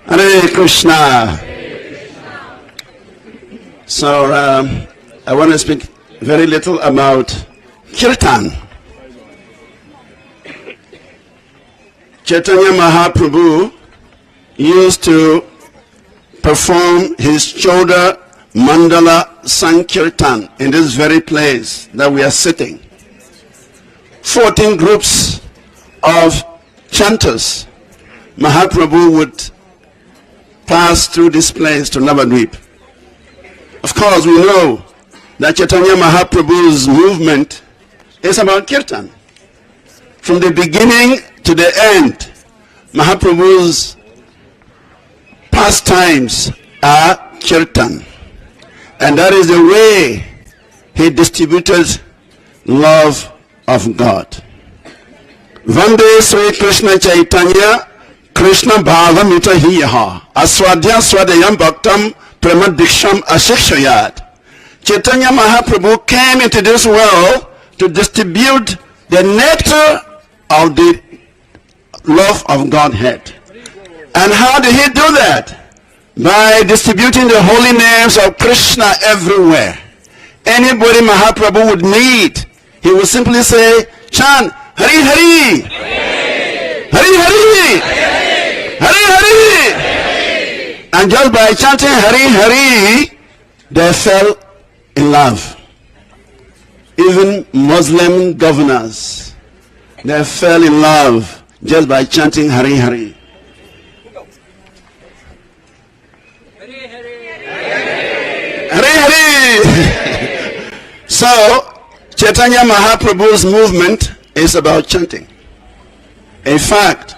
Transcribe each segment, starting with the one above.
Hare Krishna. So I want to speak very little about Kirtan. Chaitanya Mahaprabhu used to perform his Choda Mandala Sankirtan in this very place that we are sitting. 14 groups of chanters. Mahaprabhu would pass through this place to Navadwip. Of course, we know that Chaitanya Mahaprabhu's movement is about Kirtan. From the beginning to the end, Mahaprabhu's pastimes are Kirtan. And that is the way he distributed love of God. Vande Sri Krishna Chaitanya Krishna Bhava Mitahiyaha Aswadya Swadayam Bhaktam Pramadiksham Ashikshayat. Chaitanya Mahaprabhu came into this world to distribute the nectar of the love of Godhead. And how did he do that? By distributing the holy names of Krishna everywhere. Anybody Mahaprabhu would meet, he would simply say, chant, Hari Hari, Hari Hari, Hari Hari. And just by chanting Hari Hari, they fell in love. Even Muslim governors, they fell in love just by chanting Hari Hari. Hari Hari. So, Chaitanya Mahaprabhu's movement is about chanting. In fact,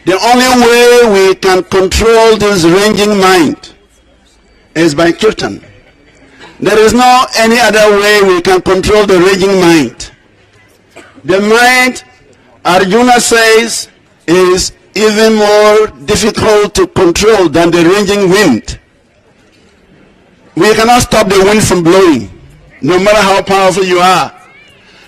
the only way we can control this ranging mind is by Kirtan. There is no any other way we can control the raging mind. The mind, Arjuna says, is even more difficult to control than the raging wind. We cannot stop the wind from blowing, no matter how powerful you are.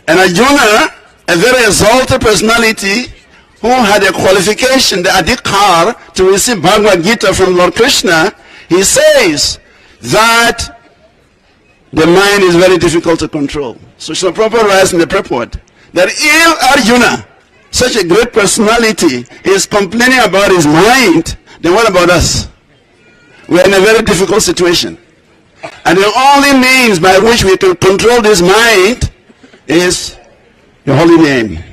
And Arjuna, a very exalted personality, who had a qualification, the adhikar, to receive Bhagavad Gita from Lord Krishna, he says that the mind is very difficult to control. So Srila Prabhupada writes in the purport that if Arjuna, such a great personality, is complaining about his mind, then what about us? We're in a very difficult situation. And the only means by which we can control this mind is the holy name.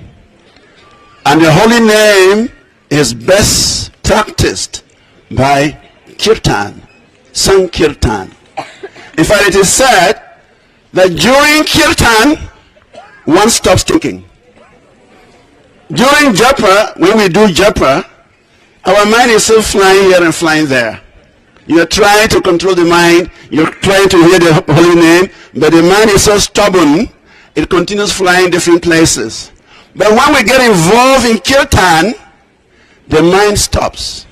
And the holy name is best practiced by Kirtan, Sankirtan. In fact, it is said that during Kirtan, one stops thinking. During Japa, when we do Japa, our mind is still flying here and flying there. You are trying to control the mind, you're trying to hear the holy name, but the mind is so stubborn, it continues flying different places. But when we get involved in Kirtan, the mind stops.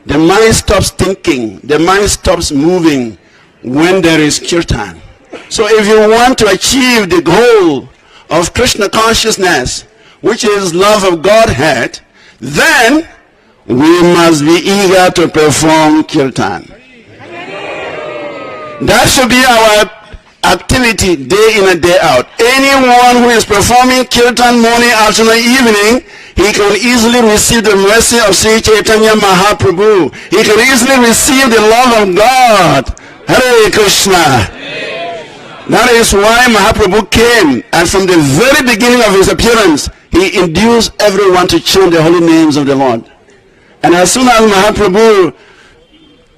The mind stops thinking, the mind stops moving when there is Kirtan. So if you want to achieve the goal of Krishna consciousness, which is love of Godhead, then we must be eager to perform Kirtan. That should be our activity day in and day out. Anyone who is performing Kirtan morning, afternoon, evening, he can easily receive the mercy of Sri Chaitanya Mahaprabhu. He can easily receive the love of God. Hare Krishna. That is why Mahaprabhu came, and from the very beginning of his appearance, he induced everyone to chant the holy names of the Lord. And as soon as Mahaprabhu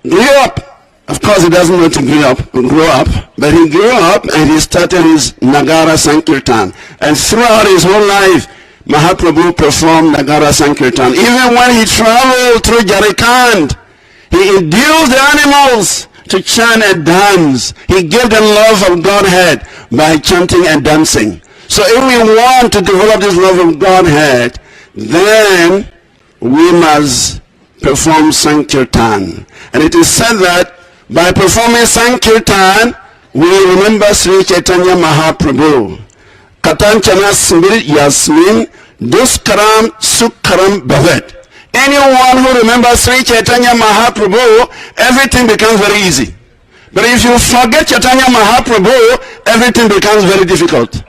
grew up, of course he doesn't want to grow up, but he grew up and he started his Nagara Sankirtan. And throughout his whole life, Mahaprabhu performed Nagara Sankirtan. Even when he traveled through Jharkhand, he induced the animals to chant and dance. He gave them love of Godhead by chanting and dancing. So if we want to develop this love of Godhead, then we must perform Sankirtan. And it is said that by performing Sankirtan, we remember Sri Chaitanya Mahaprabhu. Katanchana smir yasmin duskaram sukkaram bhavat. Anyone who remembers Sri Chaitanya Mahaprabhu, everything becomes very easy. But if you forget Chaitanya Mahaprabhu, everything becomes very difficult.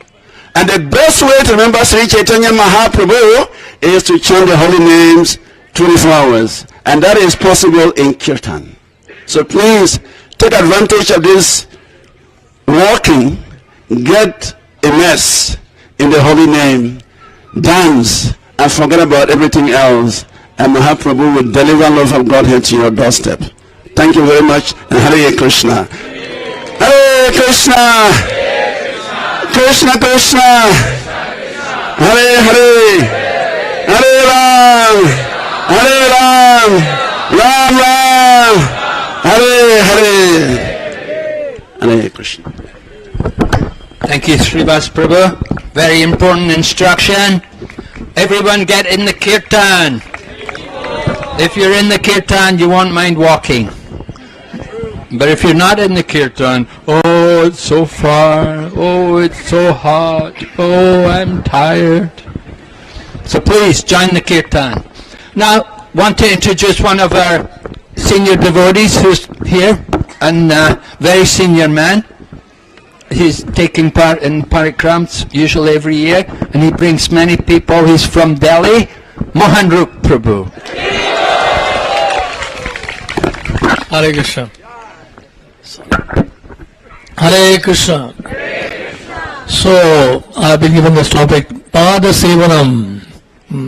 And the best way to remember Sri Chaitanya Mahaprabhu is to chant the holy names 24 hours. And that is possible in Kirtan. So please take advantage of this walking, get immersed in the holy name, dance, and forget about everything else. And Mahaprabhu will deliver love of Godhead to your doorstep. Thank you very much, and Hare Krishna. Hare Krishna. Krishna Krishna. Hare Hare. Hare Ram. Hare Ram. Ram Ram. Hare Hare. Hare Krishna. Thank you, Srivas Prabhu. Very important instruction. Everyone get in the kirtan. If you're in the kirtan, you won't mind walking. But if you're not in the kirtan, oh, it's so far, oh, it's so hot, oh, I'm tired. So please join the kirtan. Now, want to introduce one of our senior devotees who's here, and very senior man. He's taking part in parikrams usually every year, and he brings many people. He's from Delhi, Navadwip Prabhu. Hare Krishna. Hare Krishna. So, I've been given this topic, Pada-sevanam.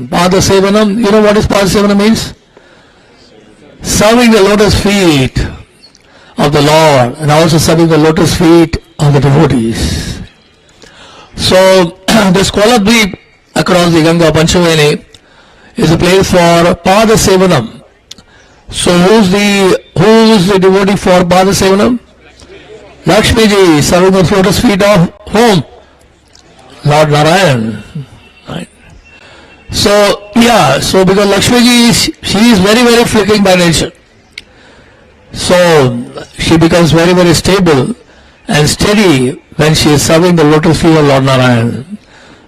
Pada-sevanam, you know what is Pada-sevanam means? Serving the lotus feet of the Lord and also serving the lotus feet of the devotees. So, this Koladwip across the Ganga Panchaveni is a place for Pada-sevanam. So who's the devotee for Pada-sevanam? Lakshmi ji, serving the lotus feet of whom? Lord Narayan. Right. So because Lakshmi ji she is very, very flickering by nature. So she becomes very, very stable and steady when she is serving the lotus feet of Lord Narayan.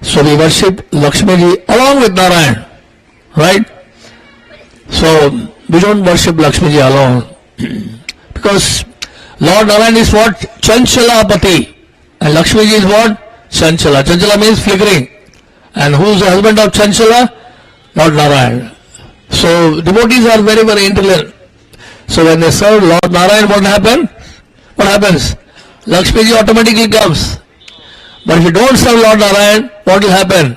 So we worship Lakshmi ji along with Narayan. Right? So we don't worship Lakshmi ji alone. Because Lord Narayan is what? Chanchalapati. And Lakshmi ji is what? Chanchala. Chanchala means flickering. And who is the husband of Chanchala? Lord Narayan. So devotees are very, very intelligent. So when they serve Lord Narayan, what happens? Lakshmi ji automatically comes. But if you don't serve Lord Narayan, what will happen?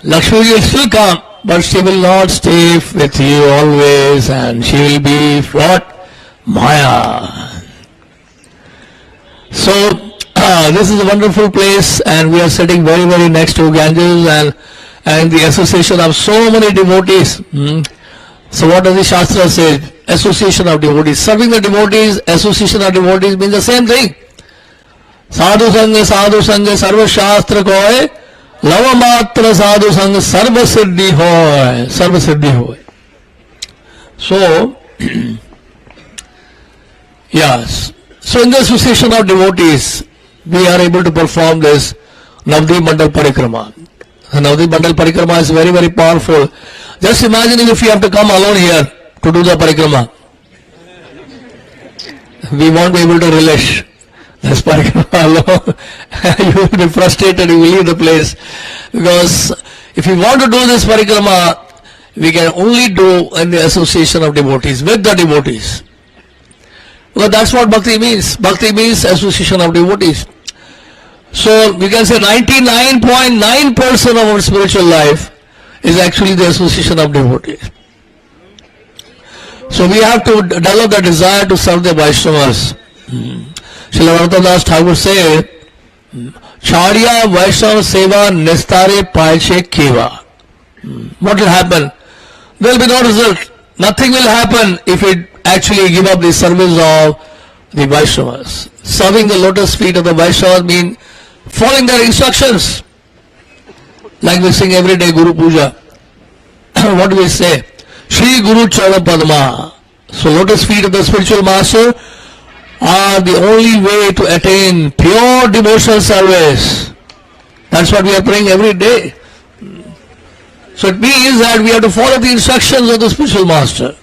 Lakshmi ji will still come, but she will not stay with you always, and she will be what? Maya. So this is a wonderful place, and we are sitting very, very next to Ganges and the association of so many devotees. So what does the Shastra say? Association of devotees. Serving the devotees, association of devotees means the same thing. Sadhu Sangha, Sarva Shastra Koy, Lava Matra Sadhu Sangha, Sarva Siddhi Hoy. So, yes. So in the association of devotees, we are able to perform this Navadwip Parikrama. The Navadwip Parikrama is very, very powerful. Just imagine if you have to come alone here to do the Parikrama. We won't be able to relish this Parikrama alone. You will be frustrated, you will leave the place. Because if you want to do this Parikrama, we can only do in the association of devotees, with the devotees. Well, that's what bhakti means. Bhakti means association of devotees. So we can say 99.9% of our spiritual life is actually the association of devotees. So we have to develop the desire to serve the Vaishnavas. Srila Bhaktadas Thakur say, Charya Vaishnava Seva Nistare Paishe Keva. What will happen? There will be no result. Nothing will happen if we actually give up the service of the Vaishnavas. Serving the lotus feet of the Vaishnavas means following their instructions. Like we sing every day Guru Puja. What do we say? Shri Guru Charana Padma. So lotus feet of the spiritual master are the only way to attain pure devotional service. That's what we are praying every day. So it means that we have to follow the instructions of the spiritual master.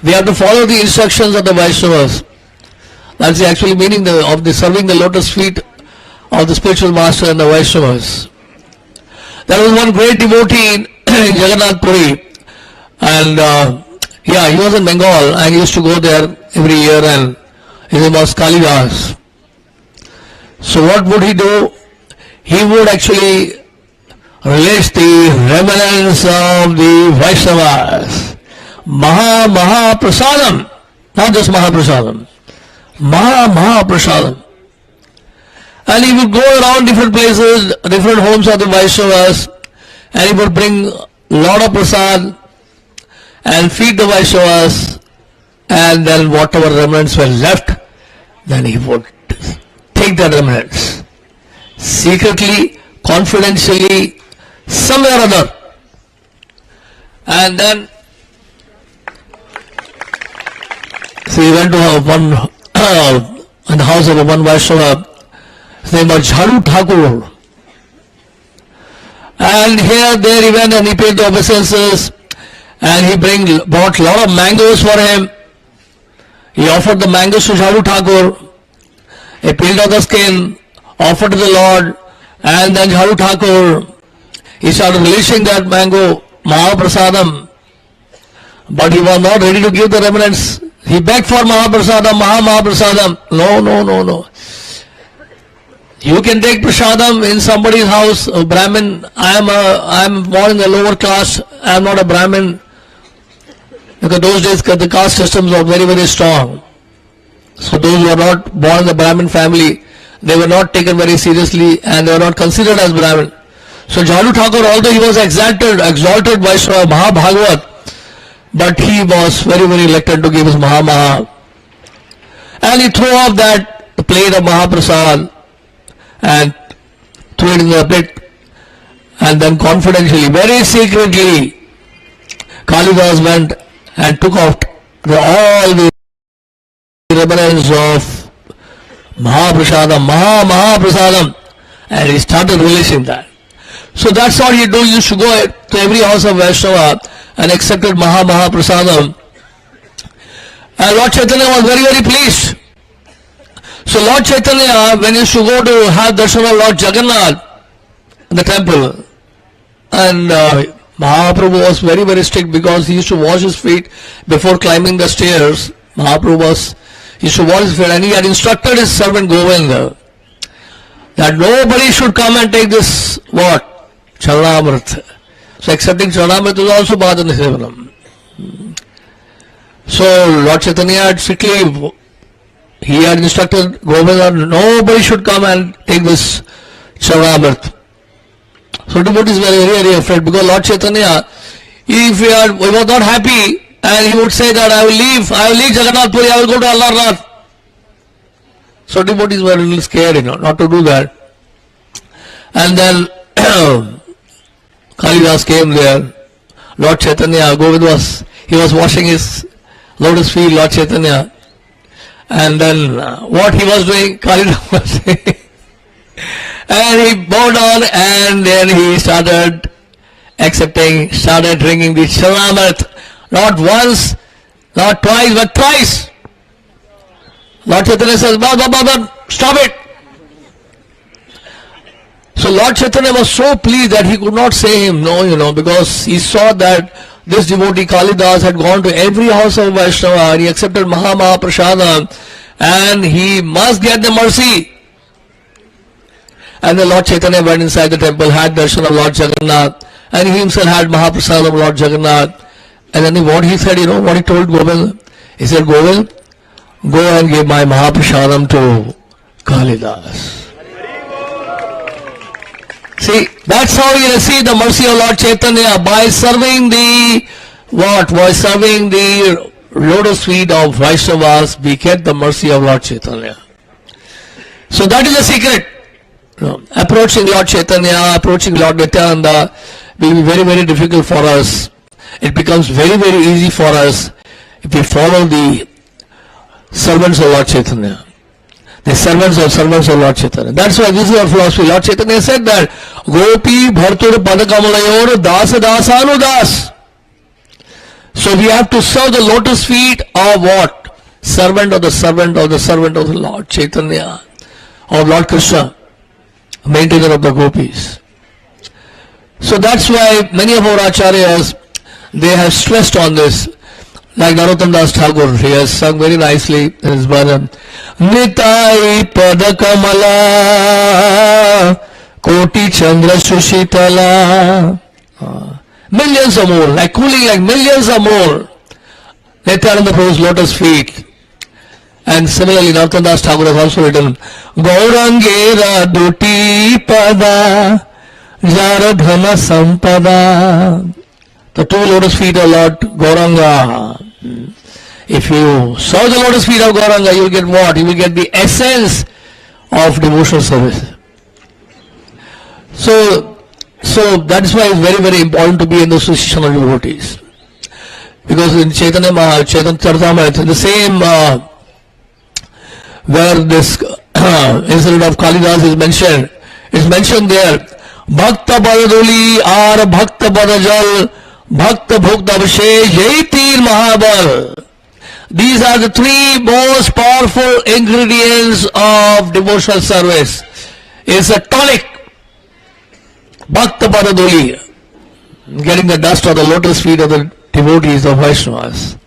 We have to follow the instructions of the Vaishnavas. That's the actual meaning of the serving the lotus feet of the spiritual master and the Vaishnavas. There was one great devotee in Jagannath Puri, and he was in Bengal and he used to go there every year, and his name was Kalidas. So what would he do? He would actually release the remnants of the Vaishnavas. Maha Prasadam, not just Mahaprasadam, Maha Prasadam. And he would go around different places, different homes of the Vaishnavas, and he would bring a lot of prasad and feed the Vaishnavas, and then whatever remnants were left, then he would take the remnants secretly, confidentially, somewhere or other, and then so he went to one in the house of one Vaishnava. His name was Jharu Thakur, and here there he went and he paid the obeisances, and he brought a lot of mangoes for him. He offered the mangoes to Jharu Thakur. He peeled off the skin, offered to the Lord, and then Jharu Thakur, he started releasing that mango, Mahaprasadam, but he was not ready to give the remnants. He begged for Mahaprasadam, Mahaprasadam. No. You can take prasadam in somebody's house, a Brahmin. I am born in the lower class, I am not a Brahmin. Because those days the caste systems were very, very strong. So those who were not born in the Brahmin family, they were not taken very seriously and they were not considered as Brahmin. So Jharu Thakur, although he was exalted Vaishnava, Mahabhagavat, but he was very, very reluctant to give his Maha. And he threw off that plate of Mahaprasad and threw it in the pit, and then confidentially, very secretly, Kalidas went and took out all the remnants of Mahaprasadam, Mahaprasadam, and he started releasing that. So that's what he used to go to every house of Vaishnava and accepted Mahaprasadam. And Lord Chaitanya was very, very pleased. So Lord Chaitanya, when he used to go to have darshan of Lord Jagannath in the temple, and Mahaprabhu was very, very strict because he used to wash his feet before climbing the stairs. Mahaprabhu used to wash his feet, and he had instructed his servant Govinda that nobody should come and take this Charanamrit. So accepting Charanamrit is also Pada-sevanam. So Lord Chaitanya had strictly, he had instructed Govinda, nobody should come and take this Charanamrit. So devotees were very, very afraid because Lord Chaitanya, if he was not happy, and he would say that I will leave Jagannath Puri, I will go to Alarnath. So devotees were a little scared, not to do that. And then Kalidas came there. Lord Chaitanya, Govind was washing his lotus feet, Lord Chaitanya. And then what he was doing, Kalidas was saying. And he bowed down, and then he started drinking the Charanamrit. Not once, not twice, but thrice. Lord Chaitanya says, stop it. So Lord Chaitanya was so pleased that he could not say him no, because he saw that this devotee Kalidas had gone to every house of Vaishnava and he accepted Mahaprasadam, and he must get the mercy. And the Lord Chaitanya went inside the temple, had darshan of Lord Jagannath, and he himself had Mahaprasadam of Lord Jagannath. And then what he said, what he told Govind? He said, Govind, go and give my Mahaprasadam to Kalidas. See, that's how you receive the mercy of Lord Chaitanya, by serving the By serving the lotus feet of Vaishnavas, we get the mercy of Lord Chaitanya. So that is the secret. Approaching Lord Chaitanya, approaching Lord Nityananda will be very, very difficult for us. It becomes very, very easy for us if we follow the servants of Lord Chaitanya. The servants of Lord Chaitanya. That's why this is our philosophy. Lord Chaitanya said that Gopi Bhartur Padakamalayur Dasa Dasanu Das. So we have to serve the lotus feet of what? Servant of the servant of the servant of the Lord Chaitanya, of Lord Krishna, maintainer of the gopis. So that's why many of our acharyas, they have stressed on this. Like Narottam Das Thakur, he has sung very nicely in his bhajan. Nitai Padakamala Koti Chandra Sushitala. Millions or more, like cooling like millions or more. Nityananda Prabhu's lotus feet. And similarly, Narottam Das Thakur has also written, Gaurangera Duti Pada Jaradhana Sampada. The two lotus feet of Lord Gauranga. If you serve the lotus feet of Gauranga, you will get what? You will get the essence of devotional service. So that is why it's very, very important to be in the association of devotees. Because in Chaitanya Charitamrita, in the same where this incident of Kalidas is mentioned, it's mentioned there, Bhakta Badaduli Ar Bhakta Badajal Bhakta Bhukta Abhishesh Yai Tir Mahabal. These are the three most powerful ingredients of devotional service. It's a tonic. Bhakta Padaduli, getting the dust of the lotus feet of the devotees of Vaishnavas.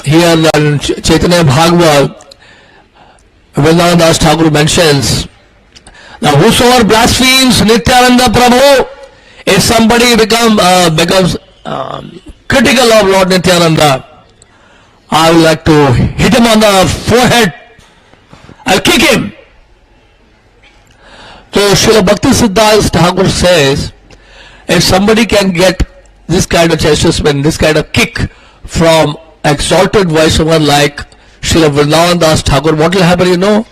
Here in Chaitanya Bhagavad, Vrindavan Das Thakur mentions, now whosoever blasphemes Nityananda Prabhu, if somebody becomes critical of Lord Nityananda, I would like to hit him on the forehead. I'll kick him. So Srila Bhakti Siddhanta Thakur says, if somebody can get this kind of chastisement, this kind of kick from exalted Vaishnava like Srila Vrindavan Das Thakur, what will happen, you know?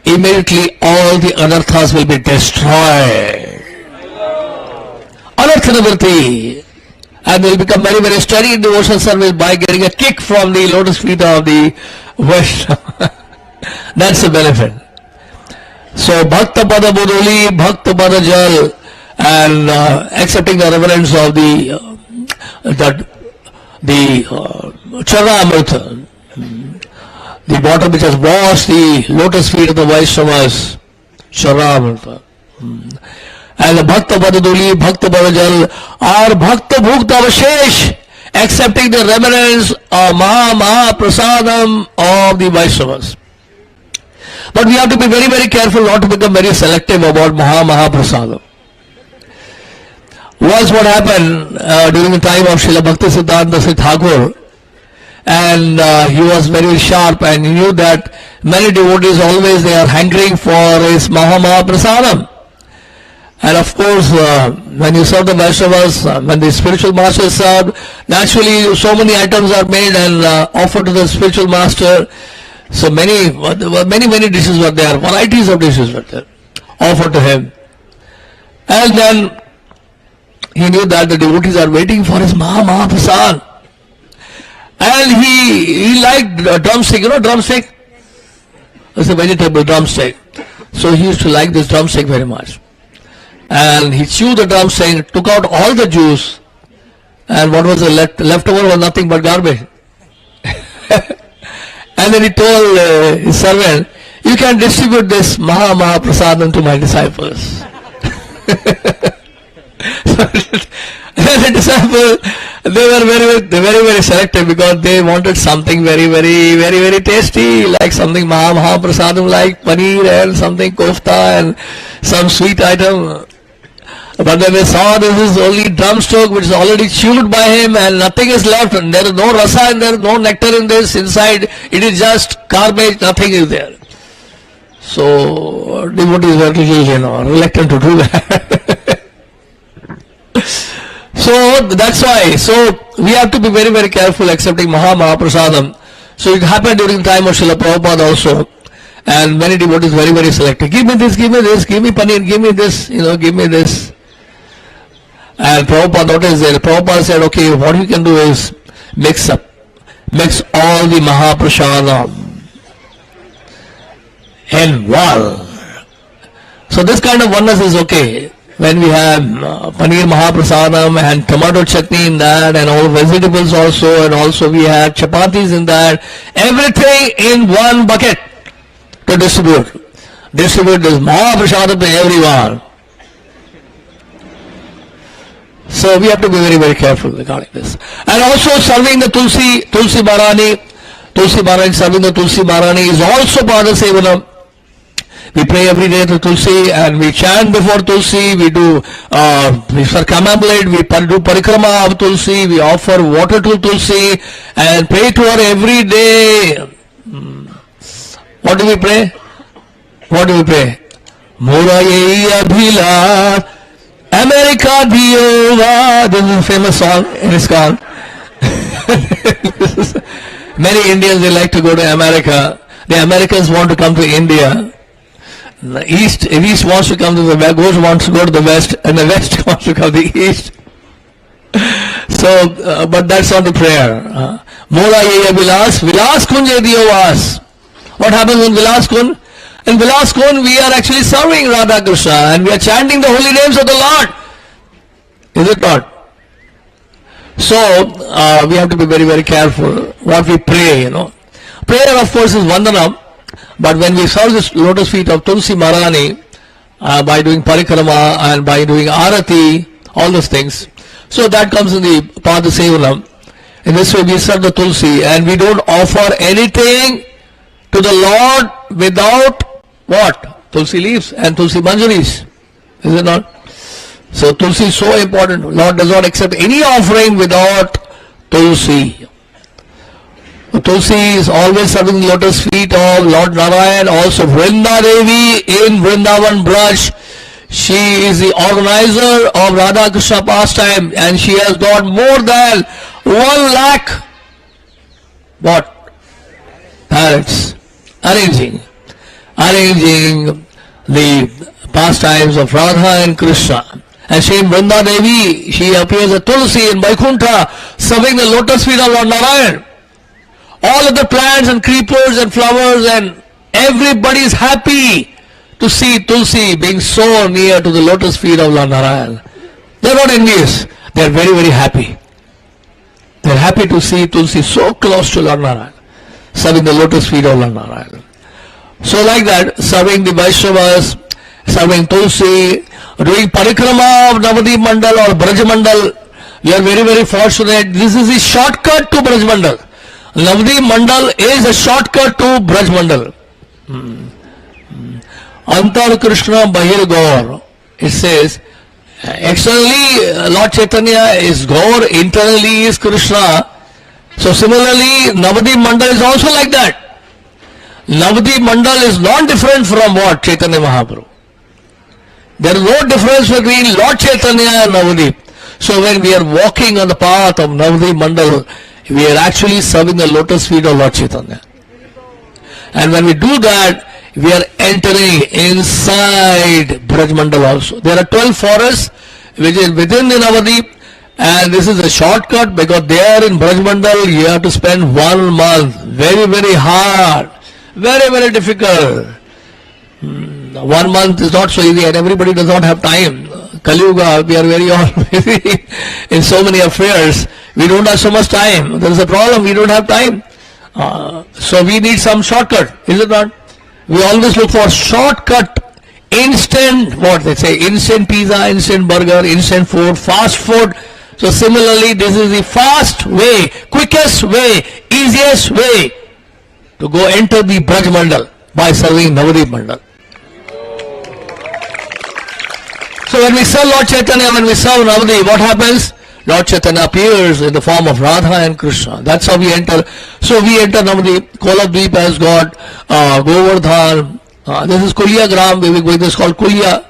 Immediately all the anarthas will be destroyed. Anartha-nivarti. And they will become very, very steady in devotional service by getting a kick from the lotus feet of the Vaishnava. That's the benefit. So Bhakta Pada Bodoli, Bhakta Pada Jal, and accepting the reverence of the Charamrita, the water which has washed the lotus feet of the Vaishnavas, Charamrita. And the Bhakta Padaduli, Bhakta Padajal, or Bhakta Bhukta Avashesh, accepting the reverence of Maha Prasadam of the Vaishnavas. But we have to be very, very careful not to become very selective about Maha Prasadam. Was what happened during the time of Srila Bhakti Siddhanta Thakur, and he was very sharp, and he knew that many devotees always they are hankering for his Maha Prasadam. And of course, when you serve the Vaishnavas, when the spiritual master is served, naturally so many items are made and offered to the spiritual master. So many dishes were there, varieties of dishes were there, offered to him. And then he knew that the devotees are waiting for his Maha Prasad. And he liked drumstick, you know drumstick? It's a vegetable drumstick. So he used to like this drumstick very much. And he chewed the drumstick, took out all the juice, and what was leftover was nothing but garbage. And then he told his servant, you can distribute this Maha Prasadam to my disciples. The disciples, they were very selective because they wanted something very tasty, like something Maha Prasadam like paneer and something kofta and some sweet item. But when they saw this is only drumstick which is already chewed by him and nothing is left, and there is no rasa and there is no nectar in this inside, it is just garbage, nothing is there. So devotees were little, reluctant to do that. So that's why. So we have to be very careful accepting Maha Prasadam. So it happened during the time of Srila Prabhupada also. And many devotees very selective. Give me this, give me paneer, give me this, give me this. And Prabhupada noticed that. Prabhupada said, okay, what you can do is mix up. mix all the Mahaprasadam in one. So this kind of oneness is okay. When we have paneer Mahaprasadam and tomato chutney in that, and all vegetables also, and also we have chapatis in that, everything in one bucket to distribute. Distribute this Mahaprasadam to everyone. So we have to be very, very careful regarding this. And also serving the Tulsi Bharani, serving the Tulsi Bharani is also Pada-sevanam. We pray every day to Tulsi and we chant before Tulsi, we do, we circumambulate, we do Parikrama of Tulsi, we offer water to Tulsi and pray to her every day. What do we pray? What do we pray? Mora yehi abhilash America Diyova. This is a famous song in ISKCON. Many Indians, they like to go to America. The Americans want to come to India. The East wants to come to the West, wants to go to the West, and the West wants to come to the East. So, but that's not the prayer. Mora yehi abhilash Vilas kunje diyovas. What happens in Vilas Kund? In Vilas Kund, we are actually serving Radha Krishna and we are chanting the holy names of the Lord. Is it not? So, we have to be very, very careful what we pray, you know. Prayer, of course, is Vandanam, but when we serve the lotus feet of Tulsi Maharani, by doing Parikrama and by doing Arati, all those things, so that comes in the Pada-sevanam. In this way, we serve the Tulsi and we don't offer anything to the Lord without what? Tulsi leaves and Tulsi manjaris. Is it not? So Tulsi is so important. Lord does not accept any offering without Tulsi. Tulsi is always serving lotus feet of Lord Narayan. Also Vrinda Devi in Vrindavan Braj. She is the organizer of Radha Krishna pastime and she has got more than 1 lakh what? Parrots. Arranging the pastimes of Radha and Krishna. And she in Vrinda Devi, she appears as Tulsi in Vaikuntha, serving the lotus feet of Lord Narayan. All of the plants and creepers and flowers and everybody is happy to see Tulsi being so near to the lotus feet of Lord Narayan. They are not envious, they are very, very happy. They are happy to see Tulsi so close to Lord Narayan, serving the lotus feet of Lord Narayan. So like that, serving the Vaishnavas, serving Tulsi, doing Parikrama of Navadwip Mandal or Braj Mandal, we are very, very fortunate. This is the shortcut to Braj Mandal. Navadwip Mandal is a shortcut to Braj Mandal. Antar Krishna Bahir Gaur. It says, externally Lord Chaitanya is Gaur, internally is Krishna. So similarly, Navadwip Mandal is also like that. Navadwip Mandal is not different from what? Chaitanya Mahaprabhu. There is no difference between Lord Chaitanya and Navadwip. So when we are walking on the path of Navadwip Mandal, we are actually serving the lotus feet of Lord Chaitanya. And when we do that, we are entering inside Braj Mandal also. There are 12 forests which is within the Navadwip, and this is a shortcut because there in Braj Mandal you have to spend 1 month. Very, very hard. Very, very difficult. 1 month is not so easy and everybody does not have time. Kali Yuga, we are very all busy in so many affairs. We don't have so much time. There is a problem, we don't have time. So we need some shortcut, is it not? We always look for shortcut, instant, what they say, instant pizza, instant burger, instant food, fast food. So similarly, this is the fast way, quickest way, easiest way to go enter the Braj Mandal by serving Navadwip Mandal. So when we serve Lord Chaitanya, when we serve Navadwip, what happens? Lord Chaitanya appears in the form of Radha and Krishna. That's how we enter. So we enter Navadwip. Koladwip has got Govardhan. This is Kulya Gram. This is called Kulya.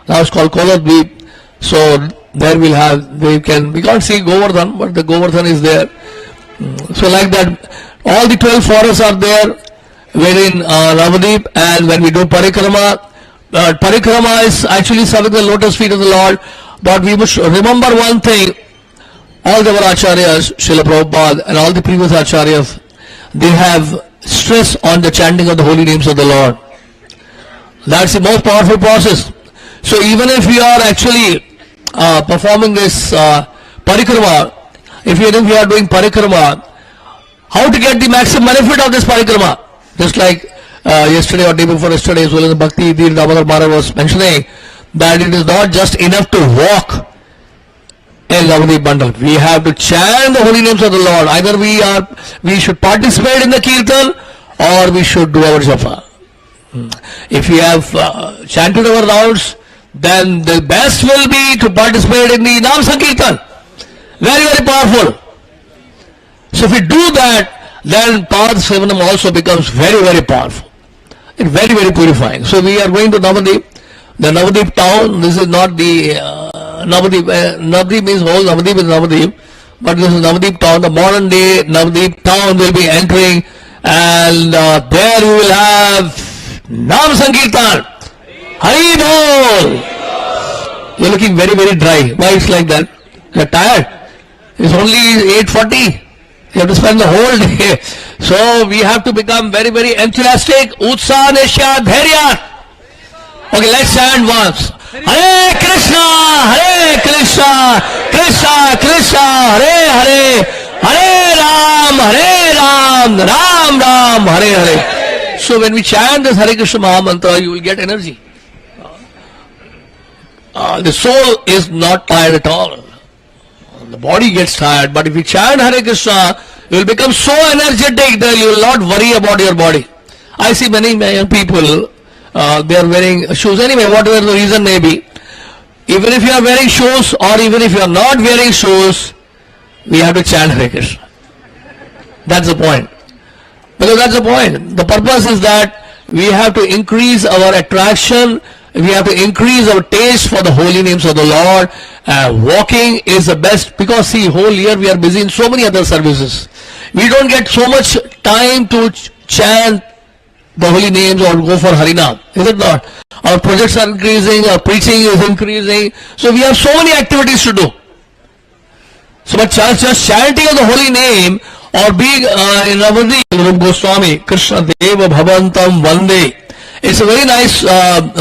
Now it's called Koladwip. So there we'll have, we can't see Govardhan, but the Govardhan is there. So like that, all the 12 forests are there within Navadwip, and when we do Parikrama, Parikrama is actually serving the lotus feet of the Lord. But we must remember one thing, all the acharyas, Srila Prabhupada and all the previous acharyas, they have stress on the chanting of the holy names of the Lord. That's the most powerful process. So even if we are actually performing this parikrama, if we are doing parikrama, how to get the maximum benefit of this parikrama? Just like yesterday or day before yesterday, as well as Bhakti Dir Damodar Maharaj was mentioning, that it is not just enough to walk in Navadwip bundle. We have to chant the holy names of the Lord. Either we should participate in the kirtan or we should do our japa. If we have chanted our rounds, then the best will be to participate in the Nam Sankirtan. Very, very powerful. So if we do that, then Pada-sevanam also becomes very, very powerful. It's very, very purifying. So we are going to Navadwip, the Navadwip town. This is not the Navadwip. Navadwip means whole Navadwip is Navadwip, but this is Navadwip town. The modern day Navadwip town will be entering, and there you will have Nam Sankirtan. Hari Bol. You're looking very, very dry. Why it's like that? You're tired. It's only 8:40. You have to spend the whole day. So we have to become very, very enthusiastic. Utsaha Nishya Dharya. Okay, let's chant once. Hare Krishna, Hare Krishna, Krishna Krishna, Hare Hare, Hare Ram, Ram Ram, Hare Hare. So when we chant this Hare Krishna Maha Mantra, you will get energy. The soul is not tired at all. The body gets tired, but if you chant Hare Krishna, you will become so energetic that you will not worry about your body. I see many young people, they are wearing shoes. Anyway, whatever the reason may be, even if you are wearing shoes or even if you are not wearing shoes, we have to chant Hare Krishna. That's the point. Because that's the point. The purpose is that we have to increase our attraction, we have to increase our taste for the holy names of the Lord. Walking is the best, because see, whole year we are busy in so many other services. We don't get so much time to chant the holy names or go for Harinam. Is it not? Our projects are increasing, our preaching is increasing. So we have so many activities to do. So but just chanting of the holy name or being in Navadwip, Rup Goswami, Krishna Deva Bhavantam Vande. It's a very nice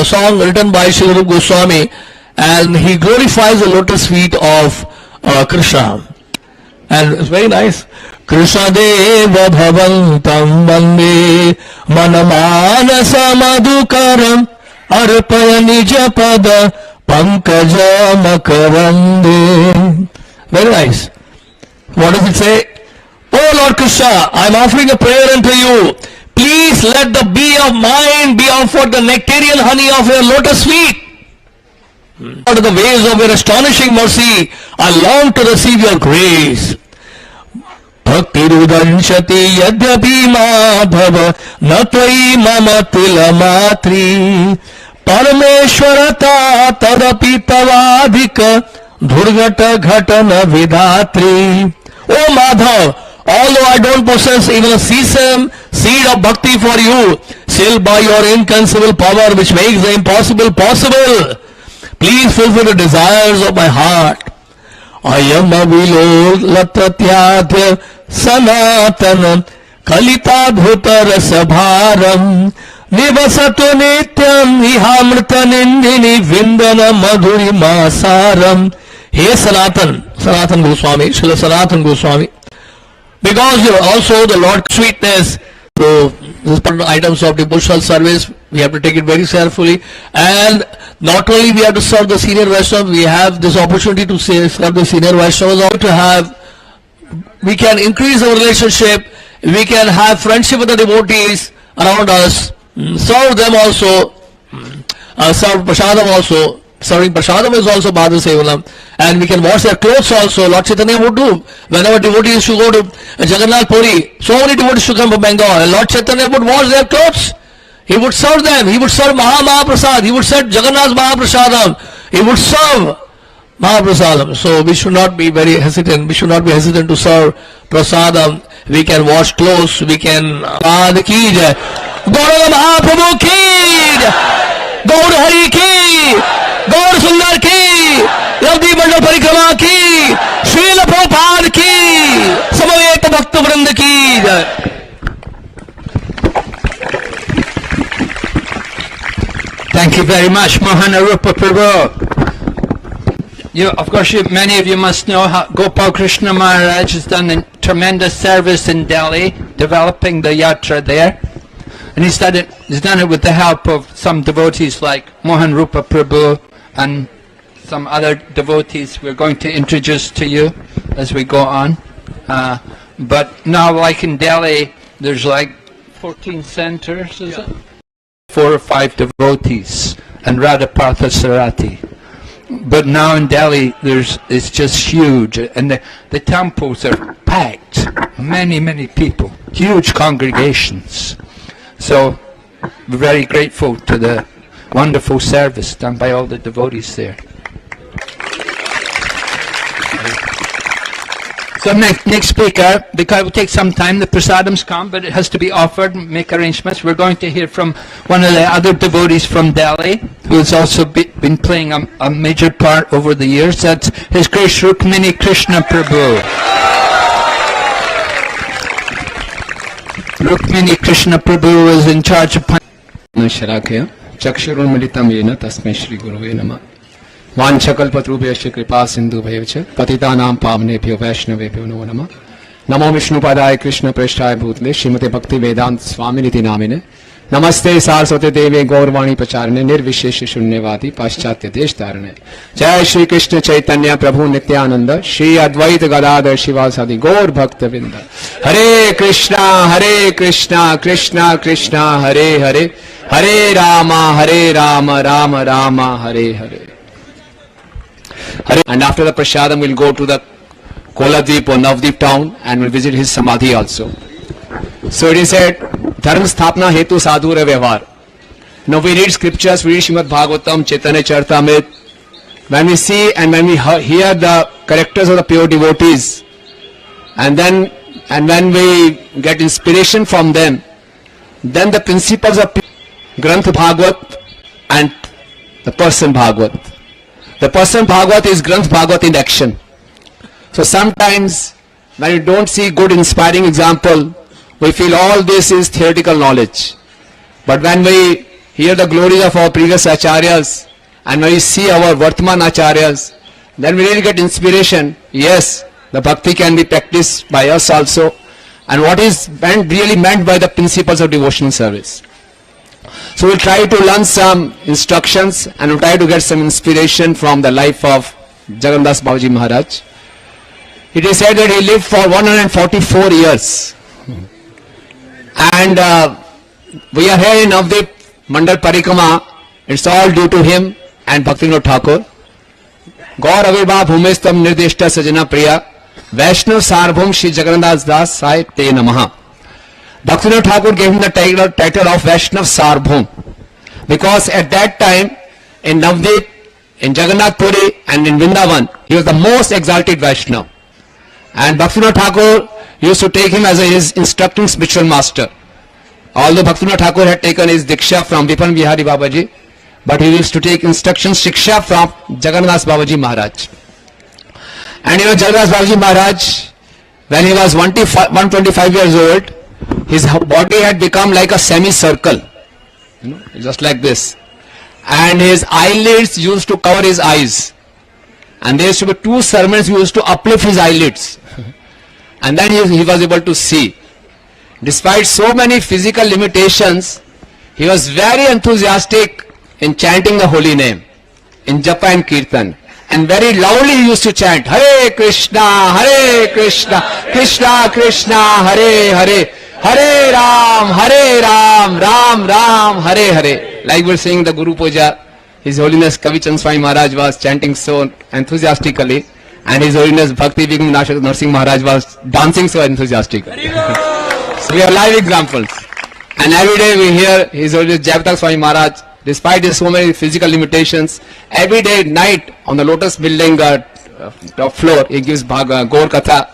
song written by Sri Rup Goswami, and he glorifies the lotus feet of Krishna. And it's very nice. Krishna Deva Bhavantam Vande Manamanasa Madhukaram Arpaya Nijapada Pankaja Makarande. Very nice. What does it say? Oh Lord Krishna, I am offering a prayer unto you. Please let the bee of mine be offered the nectarian honey of your lotus feet. Out of the ways of your astonishing mercy, I long to receive your grace. Bhaktirudanshati yadyapi madhava natvai mama tilamatri parameshwarata tadapi tavadhika dhurgata ghatana vidatri. Oh Madhav, although I don't possess even a sesame seed of bhakti for you, still by your inconceivable power which makes the impossible possible, please fulfill the desires of my heart. Ayam avilo latatyadya sanatana kalitadhuta rasabharam nivasato nityam ihamrta nindini vindana madhuri masaram. Hey Sanatan Goswami, Srila Sanatan Goswami, because you are also the Lord sweetness. So this items of devotional service, we have to take it very carefully. And not only we have to serve the senior Vaishnavas, we have this opportunity to serve the senior Vaishnavas, also we can increase our relationship, we can have friendship with the devotees around us, serve them also, serve Prasadam also. Serving Prasadam is also Pada-sevanam, and we can wash their clothes also. Lord Chaitanya would do. Whenever devotees should go to Jagannath Puri, so many devotees should come from Bengal, and Lord Chaitanya would wash their clothes. He would serve them. He would serve Mahaprasad. He would serve Jagannath Mahaprasadam. He would serve Mahaprasadam. So we should not be very hesitant. We should not be hesitant to serve Prasadam. We can wash clothes. We can Gaur Mahaprabhu ki, Gaur Hari ki, Gaur Sundar ki. Nabadwip मंडल परिक्रमा की, श्रील प्रभुपाद की, समवेत भक्त वृंद की जय। Thank you very much, Mahanarupa Prabhu. Of course, many of you must know how Gopal Krishna Maharaj has done a tremendous service in Delhi, developing the yatra there. And he's done it with the help of some devotees like Mohan Rupa Prabhu and some other devotees we're going to introduce to you as we go on. But now, like in Delhi, there's like 14 centers, is it? 4 or 5 devotees and Radha Parthasarati. But now in Delhi, it's just huge, and the temples are packed. Many people, huge congregations. So we're very grateful to the wonderful service done by all the devotees there. So next speaker, because it will take some time, the prasadams come, but it has to be offered, make arrangements. We're going to hear from one of the other devotees from Delhi, who has also been playing a major part over the years. That's His Grace Rukmini Krishna Prabhu. Rukmini Krishna Prabhu is in charge of Sharakya Chakshurunmilitam Yena Tasmai Shri Guruve Namah Vanchakalpatrubhyasya Kripa Sindhu Bhayavcha Patitanam Pavnebhyo Vaishnavebhyo Namo Namah Namo Vishnupadaya Krishna Preshthaya Bhutle Srimate Bhakti Vedanta Swaminiti Namine Namaste Saraswate Deve Gaurvani Pacharane Nirvishesha Shunyavadi Paschatya Desh Dharane Jai Shri Krishna Chaitanya Prabhu Nityananda Shri Advaita Gadadhar Shivasadi Gaur Bhakta Vrinda Hare Krishna Krishna Krishna Hare Hare Hare Rama Rama Rama Hare Hare. And after the prasadam we'll go to the Koladwip or Navadwip town and we'll visit his samadhi also. So it is said, Dharma Sthapna Hetu Sadhura Vyavhar. Now we read scriptures, we read Srimad Bhagavatam, Chaitanya Charitamrita. When we see and when we hear the characters of the pure devotees, and when we get inspiration from them, then the principles of Granth Bhagavat and the person Bhagavat. The person Bhagavat is Granth Bhagavat in action. So sometimes when we don't see good inspiring example, we feel all this is theoretical knowledge. But when we hear the glories of our previous acharyas and when we see our Vartman acharyas, then we really get inspiration. Yes, the bhakti can be practiced by us also. And what is really meant by the principles of devotional service. So we'll try to learn some instructions and we'll try to get some inspiration from the life of Jagannath Babaji Maharaj. It is said that he lived for 144 years. And we are here in Navadwip Mandal Parikrama. It's all due to him and Bhaktivinoda Thakur. Gaur Avirbhav Bhumestam Nirdeshta Sajana Priya Vaishnav Sarvabhaum Shri Jagannath Das Sai Te Namaha. Bhaktivinoda Thakur gave him the title of Vaishnav Sarvabhaum because at that time in Navadvip, in Jagannath Puri and in Vrindavan, he was the most exalted Vaishnav. And Bhaktivinoda Thakur used to take him as his instructing spiritual master. Although Bhaktivinoda Thakur had taken his Diksha from Vipan Vihari Babaji, but he used to take instructions, Shiksha from Jagannath Babaji Maharaj. And Jagannath Babaji Maharaj, when he was 125 years old, his body had become like a semicircle, just like this. And his eyelids used to cover his eyes. And there used to be 2 servants who used to uplift his eyelids. And then he was able to see. Despite so many physical limitations, he was very enthusiastic in chanting the holy name, in Japa and Kirtan. And very loudly he used to chant, Hare Krishna, Krishna Krishna, Hare Hare, Hare Ram, Ram Ram, Hare Hare. Like we're saying the Guru Puja, His Holiness Kavi Chand Swami Maharaj was chanting so enthusiastically, and His Holiness Bhakti Vigna Narsingh Maharaj was dancing so enthusiastically. So we have live examples. And every day we hear His Holiness Jayapataka Swami Maharaj, despite his so many physical limitations, every day at night on the Lotus building top floor, he gives Gaur Katha.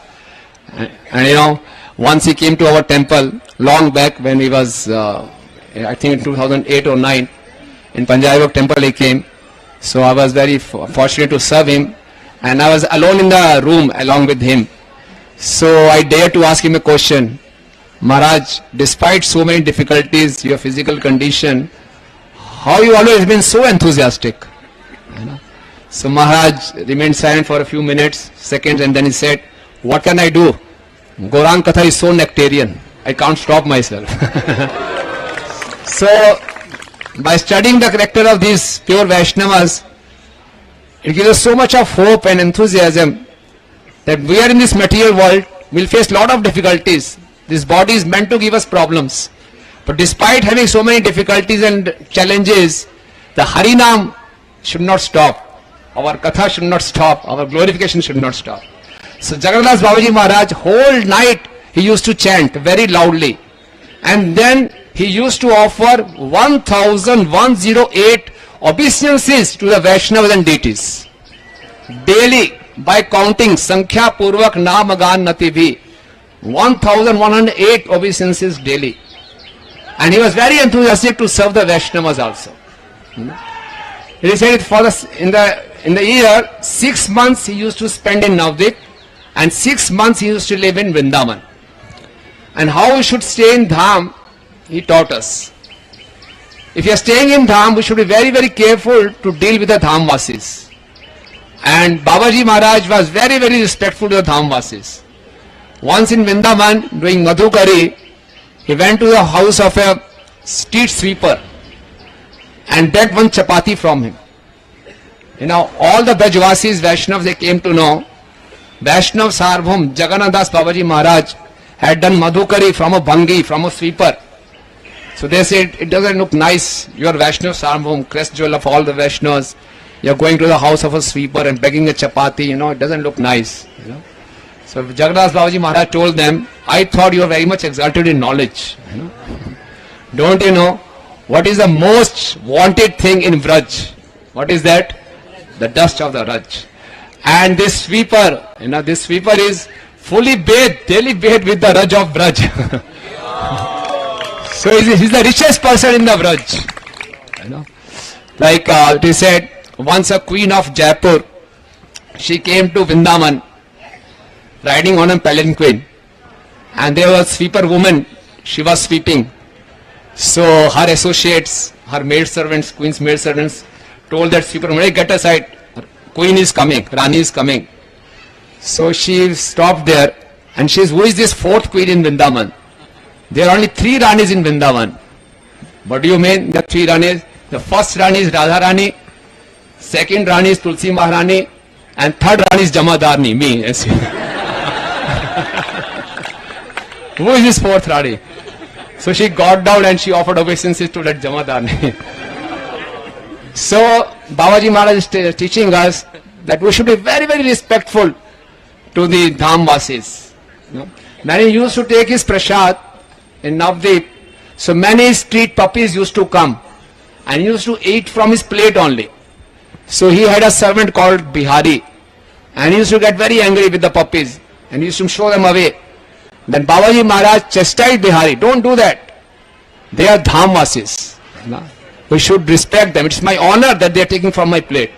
And once he came to our temple long back when he was, I think in 2008 or 9, in Panchaveni temple he came. So I was very fortunate to serve him, and I was alone in the room along with him. So I dared to ask him a question. Maharaj, despite so many difficulties, your physical condition, how you always been so enthusiastic? You know? So Maharaj remained silent for a few minutes, seconds, and then he said, what can I do? Gaurang Katha is so nectarian. I can't stop myself. So, by studying the character of these pure Vaishnavas, it gives us so much of hope and enthusiasm that we are in this material world, we'll face a lot of difficulties. This body is meant to give us problems. But despite having so many difficulties and challenges, the Harinam should not stop. Our Katha should not stop. Our glorification should not stop. So Jagannath Babaji Maharaj, whole night he used to chant very loudly. And then he used to offer 1,108 obeisances to the Vaishnavas and deities. Daily, by counting Sankhya Purvak Namagan Nati 1,108 obeisances daily. And he was very enthusiastic to serve the Vaishnavas also. He said in the year, 6 months he used to spend in Navadwip, and 6 months he used to live in Vrindavan. And how we should stay in Dham, he taught us. If you are staying in Dham, we should be very, very careful to deal with the Dham Vasis. And Babaji Maharaj was very, very respectful to the Dham Vasis. Once in Vrindavan, doing Madhukari, he went to the house of a street sweeper and begged one chapati from him. You know, all the Brajvasis, Vaishnavas, they came to know Vaishnav Sarvabhaum Jagannath Das Babaji Maharaj had done Madhukari from a bhangi, from a sweeper. So they said, it doesn't look nice. You are Vaishnav Sarvabhaum, crest jewel of all the Vaishnavas. You are going to the house of a sweeper and begging a chapati, you know, it doesn't look nice. You know. So Jagannath Babaji Maharaj told them, I thought you were very much exalted in knowledge. You know. Don't you know what is the most wanted thing in Vraj? What is that? The dust of the Raj. And this sweeper, you know, this sweeper is fully bathed, daily bathed with the Raj of Vraj. So he's the richest person in the Vraj. You know. Like it is said, once a queen of Jaipur, she came to Vrindavan riding on a palanquin, and there was a sweeper woman, she was sweeping. So her associates, her maid servants, queen's maid servants, told that sweeper woman, hey, get aside, queen is coming, Rani is coming. So she stopped there, and she says, who is this fourth queen in Vrindavan? There are only 3 Ranis in Vrindavan. What do you mean, the 3 Ranis? The first Rani is Radha Rani, second Rani is Tulsi Maharani, and third Rani is Jamadarni, me. Yes. Who is this fourth Rani? So she got down and she offered obeisances to that Jamadarni. So Babaji Maharaj is teaching us that we should be very, very respectful to the Dham Vasis. You know? When he used to take his prasad in Navadvip, so many street puppies used to come and he used to eat from his plate only. So he had a servant called Bihari, and he used to get very angry with the puppies and he used to show them away. Then Babaji Maharaj chastised Bihari, don't do that. They are Dham Vasis. We should respect them. It's my honor that they are taking from my plate.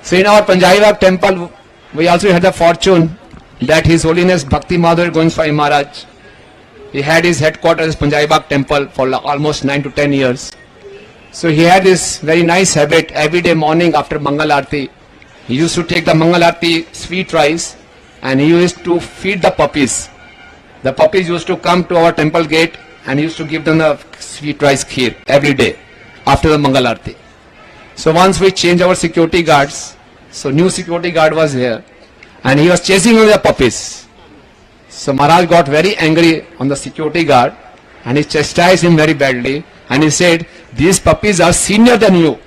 So in our Panchaveni temple, we also had the fortune that His Holiness Bhakti Madhur Govind Maharaj, he had his headquarters in Panchaveni temple for almost 9 to 10 years. So he had this very nice habit, every day morning after Mangal Aarti, he used to take the Mangal Aarti sweet rice and he used to feed the puppies. The puppies used to come to our temple gate and he used to give them the sweet rice kheer every day after the Mangal Aarti. So once we changed our security guards, so new security guard was here and he was chasing away the puppies. So Maharaj got very angry on the security guard and he chastised him very badly and he said, these puppies are senior than you.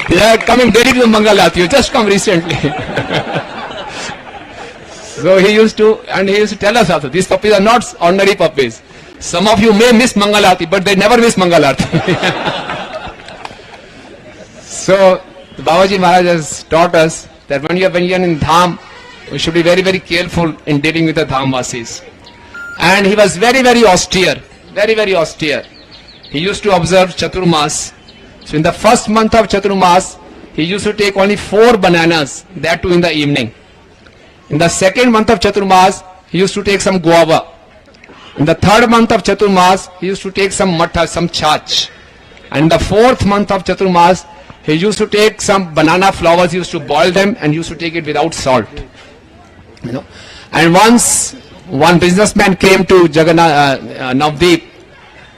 They are coming daily to the Mangal Aarti, you just come recently. So he used to tell us also, these puppies are not ordinary puppies. Some of you may miss Mangal Aarti, but they never miss Mangal Aarti. So Babaji Maharaj has taught us that when you are in Dham, we should be very, very careful in dealing with the Dham Vasis. And he was very, very austere, very, very austere. He used to observe Chaturmas So in the first month of Chaturmas, he used to take only 4 bananas, that too in the evening. In the second month of Chaturmas, he used to take some guava. In the third month of Chaturmas, he used to take some matha, some chach. And in the fourth month of Chaturmas, he used to take some banana flowers, he used to boil them and used to take it without salt. You know. And once one businessman came to Navadwip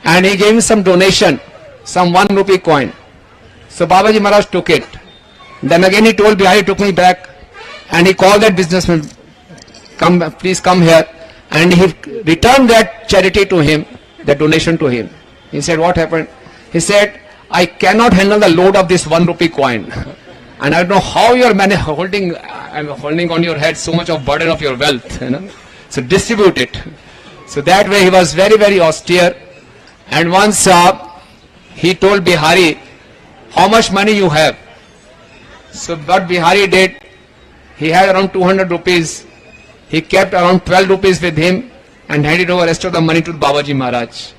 and he gave him some donation, some 1 rupee coin. So Babaji Maharaj took it. Then again he told Bihari, took me back, and he called that businessman, come, please come here. And he returned that charity to him, that donation to him. He said, what happened? He said, I cannot handle the load of this 1 rupee coin. And I don't know how you are holding on your head so much of burden of your wealth. You know? So distribute it. So that way he was very, very austere. And once he told Bihari, how much money you have? So what Bihari did, he had around 200 rupees. He kept around 12 rupees with him and handed over rest of the money to Babaji Maharaj.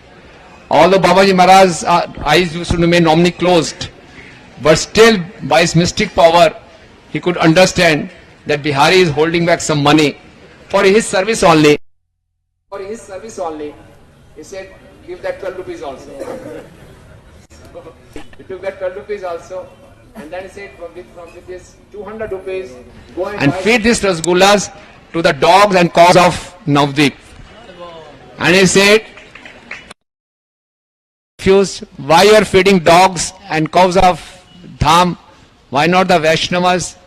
Although Babaji Maharaj's eyes used to remain normally closed, but still by his mystic power, he could understand that Bihari is holding back some money for his service only. For his service only, he said, give that 12 rupees also. He took that 12 rupees also, and then he said, with this 200 rupees, go and feed these rasgullas to the dogs and cows of Navadwip. And he said, confused, why you are feeding dogs and cows of Dham, why not the Vaishnavas?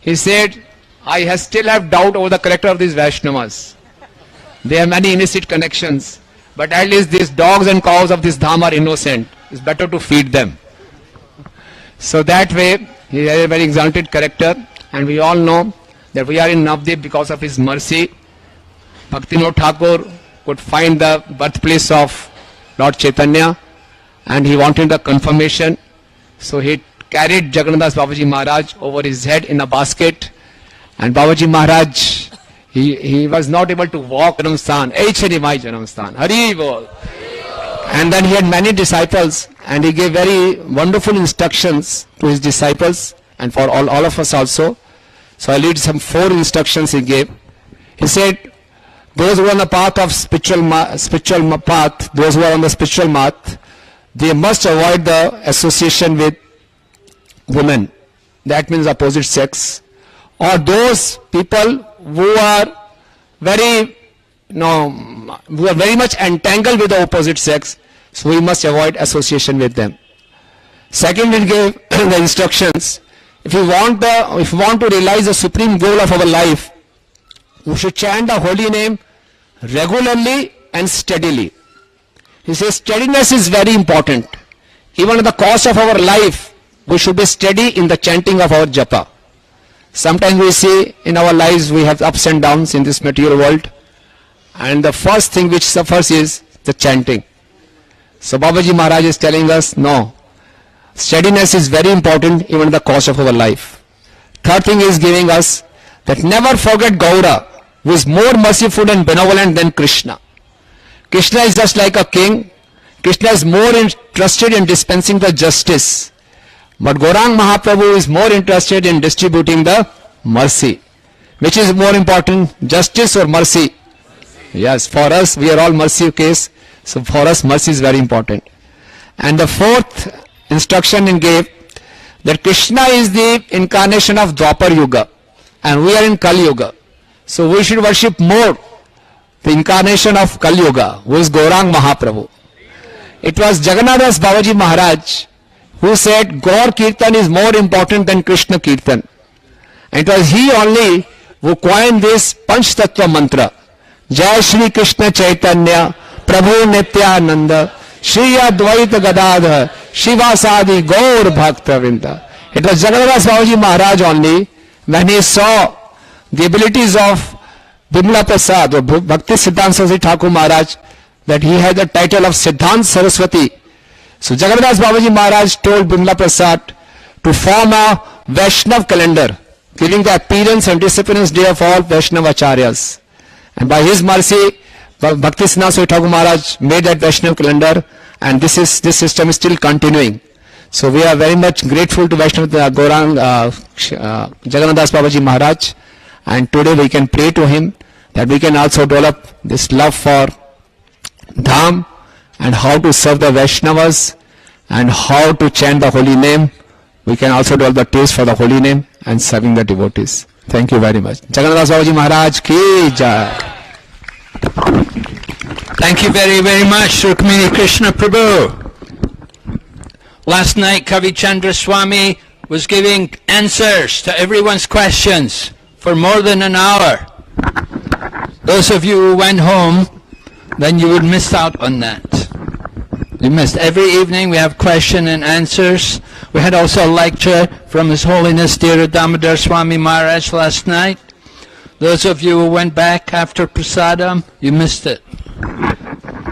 He said, I still have doubt over the character of these Vaishnavas. They have many illicit connections, but at least these dogs and cows of this Dham are innocent. It's better to feed them. So that way, he has a very exalted character, and we all know that we are in Navadwip because of his mercy. Bhaktivinoda Thakur could find the birthplace of Lord Chaitanya, and he wanted the confirmation. So he carried Jagannath Babaji Maharaj over his head in a basket, and Babaji Maharaj, he was not able to walk Janamsthan. Janamsthan, Janamsthan, Hari Bol. And then he had many disciples, and he gave very wonderful instructions to his disciples and for all of us also. So I lead some 4 instructions he gave. He said, those who are on the path of spiritual path, those who are on the spiritual path, they must avoid the association with women. That means opposite sex. Or those people who are very much entangled with the opposite sex, so we must avoid association with them. Second, he gave the instructions. If we want to realize the supreme goal of our life, we should chant the holy name regularly and steadily. He says steadiness is very important. Even at the cost of our life, we should be steady in the chanting of our japa. Sometimes we see in our lives we have ups and downs in this material world, and the first thing which suffers is the chanting. So Babaji Maharaj is telling us, no, steadiness is very important even at the cost of our life. Third thing is giving us that never forget Gaura, who is more merciful and benevolent than Krishna. Krishna is just like a king. Krishna is more interested in dispensing the justice. But Gaurang Mahaprabhu is more interested in distributing the mercy. Which is more important, justice or mercy? Yes, for us, we are all mercy case. So for us, mercy is very important. And the fourth instruction he gave, that Krishna is the incarnation of Dwapar Yuga, and we are in Kali Yuga. So we should worship more the incarnation of Kali Yuga, who is Gaurang Mahaprabhu. It was Jagannath Babaji Maharaj who said Gaur Kirtan is more important than Krishna Kirtan. And it was he only who coined this Panch Tattva mantra. Jai Shri Krishna Chaitanya Prabhu Nityananda Shri Advaita Gadadhar Shiva Sadi Gaur Bhakta Vinda. It was Jagannath Babaji Maharaj only, when he saw the abilities of Bimla Prasad or Bhakti Siddhanta Saraswati Thakur Maharaj, that he had the title of Siddhanta Saraswati. So Jagannath Babaji Maharaj told Bimla Prasad to form a Vaishnav calendar, giving the appearance and disappearance day of all Vaishnav Acharyas. And by his mercy, Bhakti Siddhanta Saraswati Thakur Maharaj made that Vaishnav calendar, and this system is still continuing. So we are very much grateful to Vaishnava Gaurang Jagannadas Babaji Maharaj, and today we can pray to him that we can also develop this love for Dham and how to serve the Vaishnavas and how to chant the holy name. We can also develop the taste for the holy name and serving the devotees. Thank you very much. Jagannadas Babaji Maharaj ki jai. Thank you very, very much, Rukmini Krishna Prabhu. Last night, Kavi Chandra Swami was giving answers to everyone's questions for more than an hour. Those of you who went home, then you would miss out on that. You missed. Every evening we have question and answers. We had also a lecture from His Holiness Dira Damodar Swami Maharaj last night. Those of you who went back after Prasadam, you missed it.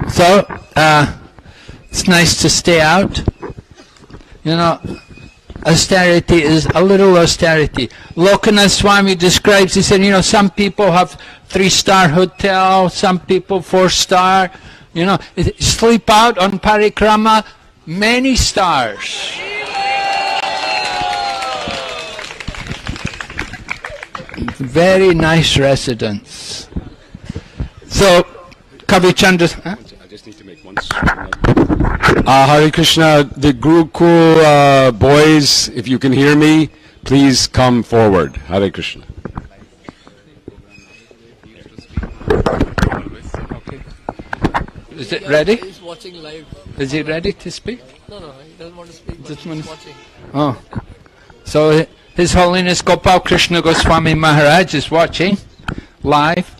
So, it's nice to stay out. You know, austerity is a little austerity. Lokanath Swami describes, he said, you know, some people have 3-star hotel, some people 4-star. You know, sleep out on Parikrama, many stars. Very nice residence. So, Kavi Chandra... Huh? I just need to make one Hare Krishna, the Gurukul boys, if you can hear me, please come forward. Hare Krishna. Is it ready? He's watching live. Is he ready to speak? No, he doesn't want to speak. But Just he's one- watching. Oh. So His Holiness Gopal Krishna Goswami Maharaj is watching live.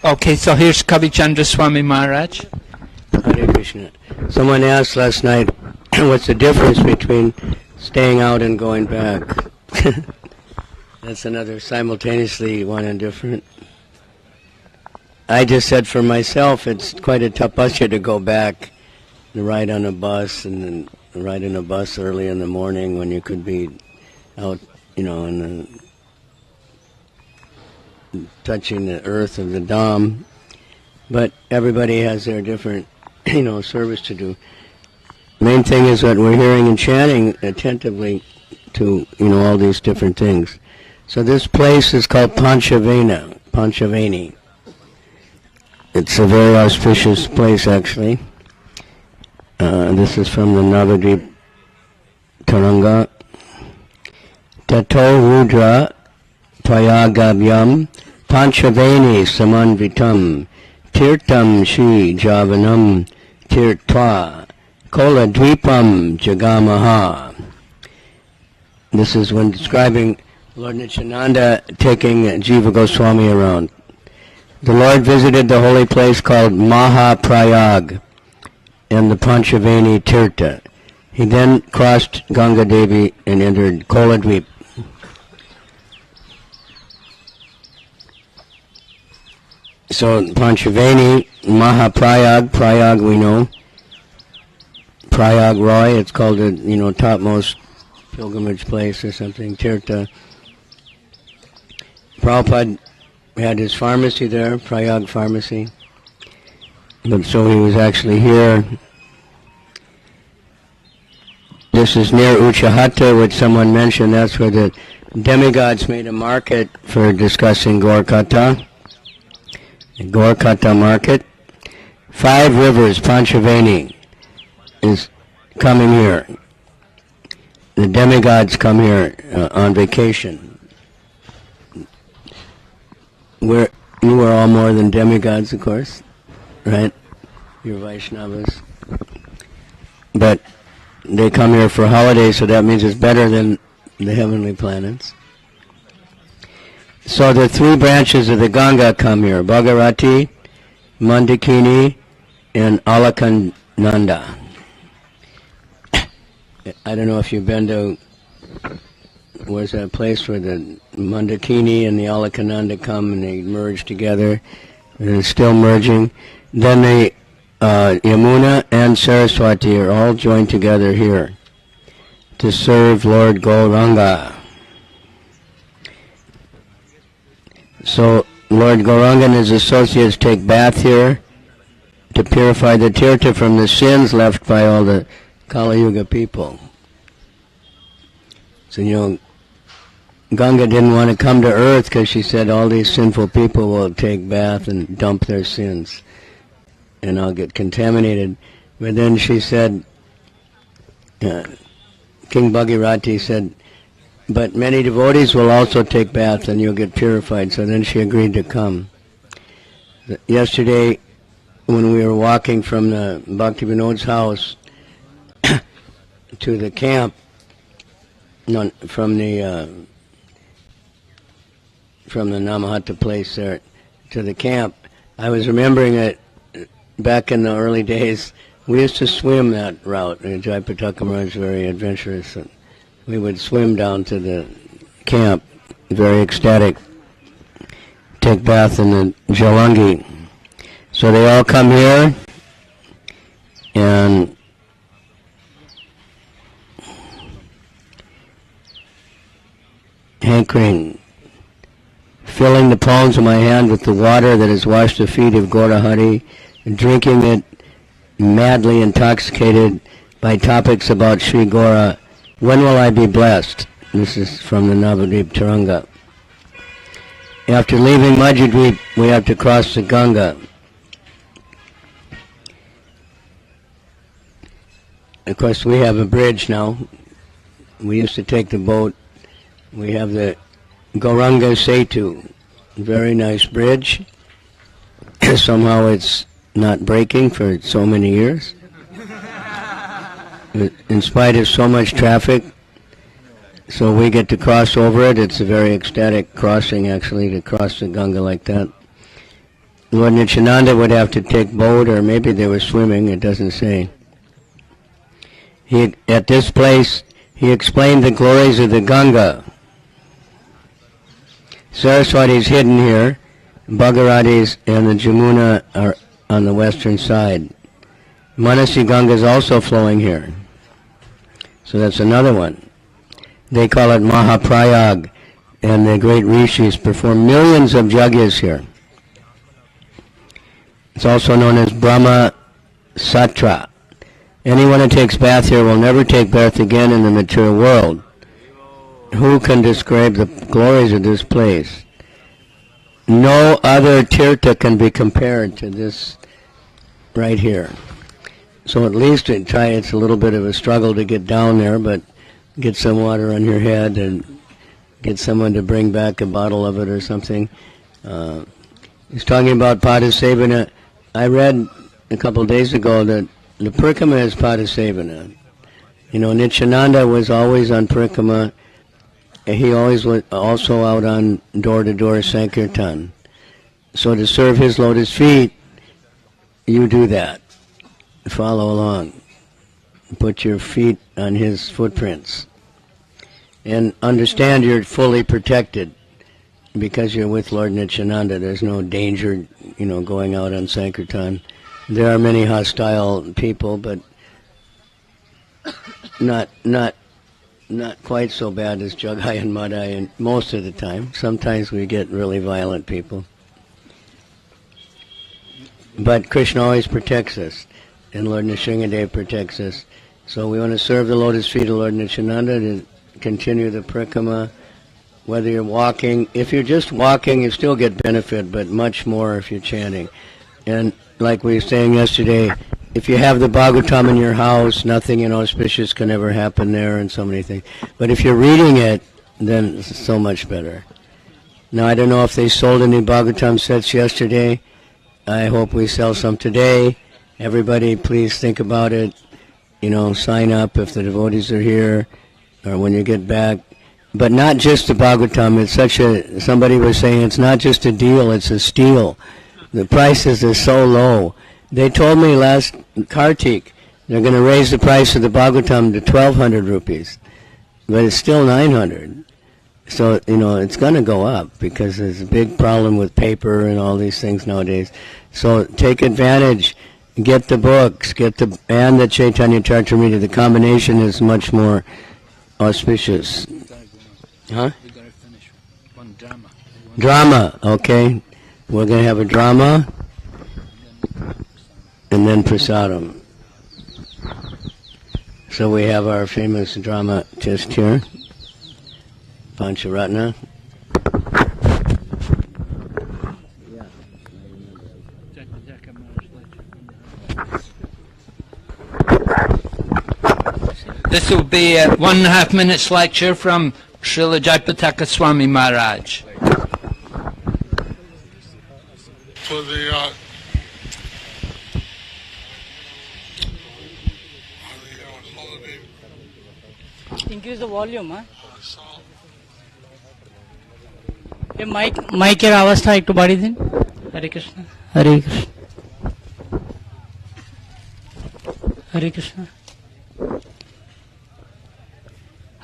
Okay, so here's Kavi Chandra Swami Maharaj. Hare Krishna. Someone asked last night, what's the difference between staying out and going back? That's another simultaneously one and different. I just said for myself, it's quite a tapasya to go back, to ride on a bus, and then ride in a bus early in the morning when you could be out, you know, touching the earth of the Dham. But everybody has their different, you know, service to do. Main thing is that we're hearing and chanting attentively to, you know, all these different things. So this place is called Panchaveni. It's a very auspicious place, actually. This is from the Navadwip Parikrama. Tato Rudra Payagabyam Panchaveni Samanvitam Tirtam Shri Javanam Tirtva Koladwipam Jagamaha. This is when describing Lord Nityananda taking Jiva Goswami around. The Lord visited the holy place called Mahaprayag in the Panchaveni Tirtha. He then crossed Ganga Devi and entered Koladwip. So Panchaveni, Mahaprayag, Prayag we know, Prayag Roy, it's called the, you know, topmost pilgrimage place or something, Tirtha. Prabhupada had his pharmacy there, Prayag Pharmacy. But so he was actually here. This is near Uchahata, which someone mentioned. That's where the demigods made a market for discussing Gaur-Katha. The Gaur-Katha market. 5 rivers, Panchaveni, is coming here. The demigods come here on vacation. You are all more than demigods, of course, right? You're Vaishnavas. But they come here for holidays, so that means it's better than the heavenly planets. So the 3 branches of the Ganga come here, Bhagirati, Mandakini, and Alaknanda. I don't know if you've been to, where's that place where the Mandakini and the Alaknanda come and they merge together, and it's still merging. Then the Yamuna and Saraswati are all joined together here to serve Lord Gauranga. So Lord Gauranga and his associates take bath here to purify the tirtha from the sins left by all the Kali Yuga people. So, Ganga didn't want to come to earth because she said all these sinful people will take bath and dump their sins and I'll get contaminated. But then she said, King Bhagirati said, but many devotees will also take bath and you'll get purified. So then she agreed to come. Yesterday, when we were walking from the Bhakti Vinod's house to the camp, from the Namahatta place there to the camp, I was remembering that back in the early days, we used to swim that route. Jayapataka Maharaj was very adventurous. And we would swim down to the camp, very ecstatic, take bath in the Jalangi. So they all come here, and hankering, filling the palms of my hand with the water that has washed the feet of Gaurahari, and drinking it, madly intoxicated by topics about Sri Gaura. When will I be blessed? This is from the Navadwip Taranga. After leaving Majidwip, we have to cross the Ganga. Of course, we have a bridge now. We used to take the boat. We have the Gauranga Setu, very nice bridge. Somehow it's not breaking for so many years. In spite of so much traffic, so we get to cross over it. It's a very ecstatic crossing, actually, to cross the Ganga like that. Lord Nityananda would have to take boat, or maybe they were swimming, it doesn't say. At this place, he explained the glories of the Ganga. Saraswati is hidden here. Bhagiratis and the Jamuna are on the western side. Manasi Ganga is also flowing here. So that's another one. They call it Mahaprayag, and the great rishis perform millions of yagyas here. It's also known as Brahma Satra. Anyone who takes bath here will never take bath again in the material world. Who can describe the glories of this place? No other tirtha can be compared to this right here. So at least it's a little bit of a struggle to get down there, but get some water on your head and get someone to bring back a bottle of it or something. He's talking about Pada-sevanam. I read a couple of days ago that the Parikrama is Pada-sevanam. Nityananda was always on Parikrama. He always was also out on door-to-door Sankirtan. So to serve his lotus feet, you do that. Follow along. Put your feet on his footprints. And understand you're fully protected because you're with Lord Nityananda. There's no danger, going out on Sankirtan. There are many hostile people, but not quite so bad as Jagai and Madai, and most of the time. Sometimes we get really violent people. But Krishna always protects us, and Lord Nrsimhadev protects us. So we want to serve the lotus feet of Lord Nityananda to continue the Parikrama. Whether you're walking, if you're just walking, you still get benefit, but much more if you're chanting. And like we were saying yesterday, if you have the Bhagavatam in your house, nothing inauspicious can ever happen there, and so many things. But if you're reading it, then it's so much better. Now, I don't know if they sold any Bhagavatam sets yesterday. I hope we sell some today. Everybody, please think about it. Sign up if the devotees are here, or when you get back. But not just the Bhagavatam. It's somebody was saying it's not just a deal, it's a steal. The prices are so low. They told me last Kartik they're going to raise the price of the Bhagavatam to 1,200 rupees, but it's still 900. So, it's going to go up because there's a big problem with paper and all these things nowadays. So take advantage, get the books, and the Chaitanya Charitamrita. The combination is much more auspicious. Huh? We gotta finish one drama. Drama, okay. We're going to have a drama. and then prasadam. So we have our famous dramatist here, Pancharatna. This will be a 1.5 minutes lecture from Srila Jayapataka Swami Maharaj. For the holiday Increase the volume, huh? ये mic এর আওয়াজটা একটু বাড়িয়ে দিন। হরে কৃষ্ণ হরে কৃষ্ণ হরে কৃষ্ণ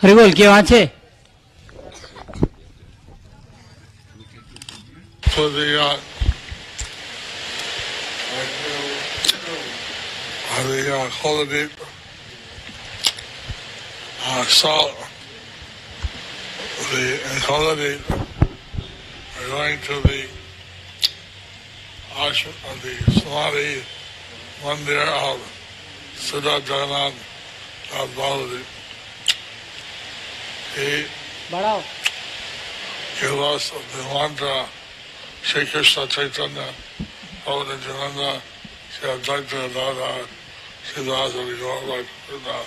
হরে বল কেউ আছে? for the holiday salt. The holiday we're going to the ashram of the Samadhi Mandir of Siddha Jagannath Baladev. He बढ़ाओ gave us the mantra Shri Krishna Chaitanya Prabhu Nityananda Shri Advaita Dada Shri Dasa Vigorva Krishna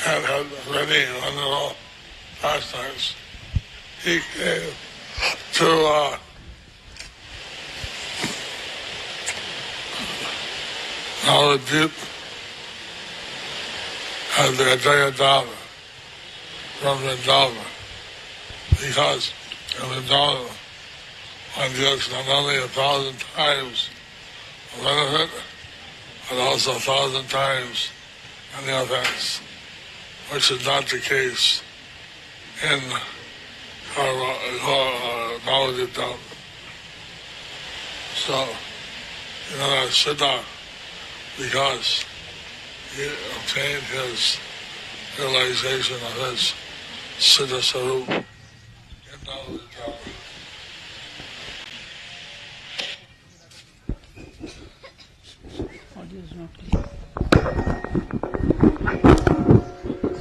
and had many wonderful pastimes. He came to Navadwip and the Ajaya Dava from Vrindavan, because in Vrindavan one gets not only 1,000 times the benefit, but also 1,000 times any offense, which is not the case in Navadwip Dava. So, Siddha, because he obtained his realization of his Siddha Sarup in Navadwip Dava.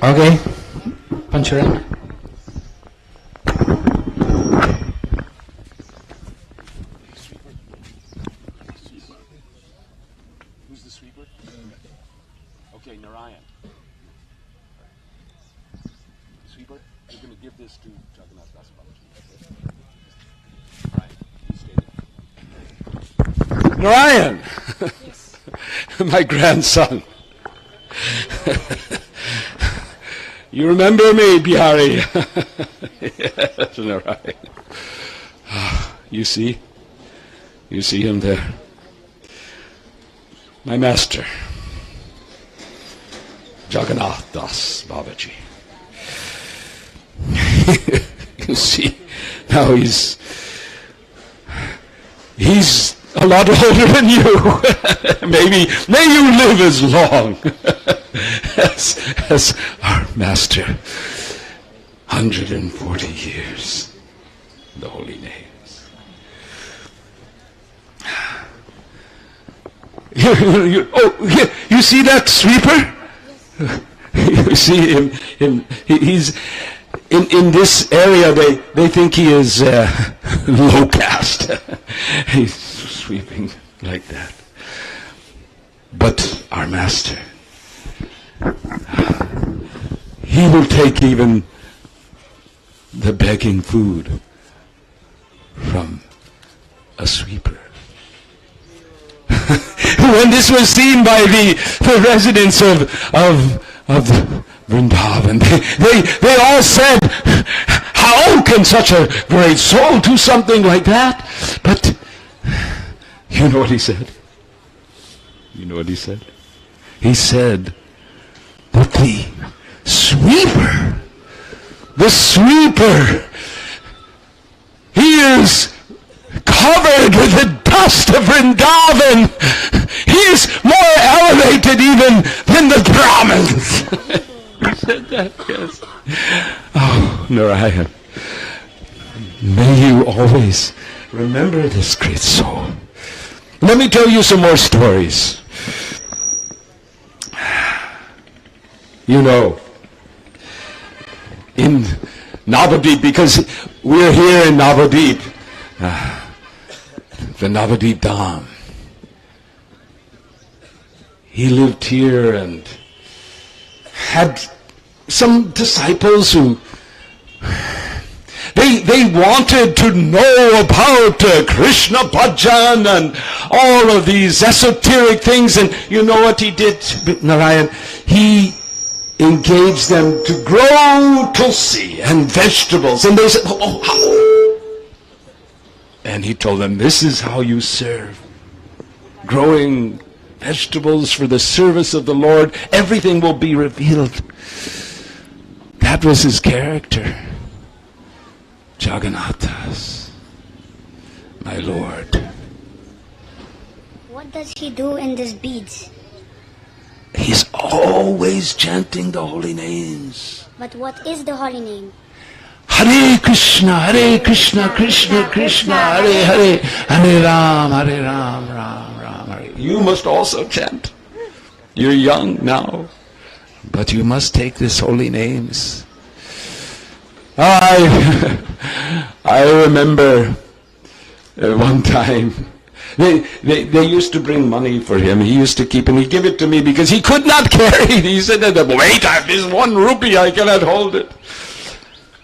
Okay, Panchaveni. Who's the sweeper? Okay, Narayan. Sweeper, you're going to give this to Jagannath Das Babaji. Narayan, you stay there. Narayan! My grandson. You remember me, Bihari? Yes, Narayan. You see him there. My master, Jagannath Das Babaji. You see, now he's a lot older than you. May you live as long as our master. 140 years, the holy names. You see that sweeper? You see him, he's in this area, they think he is low caste. He's sweeping like that. But our master, he will take even the begging food from a sweeper. When this was seen by the residents of Vrindavan, they all said, how can such a great soul do something like that? But you know what he said? You know what he said? He said that the sweeper, he is covered with the dust of Vrindavan. He is more elevated even than the Brahmins. He said that, yes. Oh, Narayan, may you always remember this great soul. Let me tell you some more stories. You know, in Navadwip, because we're here in Navadwip, the Navadwip Dham. He lived here and had some disciples who they wanted to know about Krishna bhajan and all of these esoteric things. And you know what he did, Narayan? He engaged them to grow tulsi and vegetables. And they said, oh, how? And he told them, this is how you serve. Growing vegetables for the service of the Lord, everything will be revealed. That was his character. Jagannatha's, my Lord. What does he do in these beads? He's always chanting the holy names. But what is the holy name? Hare Krishna, Krishna, Krishna, Hare Hare, Hare Ram, Ram Ram, Hare. You must also chant. You're young now, but you must take these holy names. I remember one time, they used to bring money for him. He used to keep, and he'd give it to me because he could not carry it. He said, wait, I have this 1 rupee, I cannot hold it.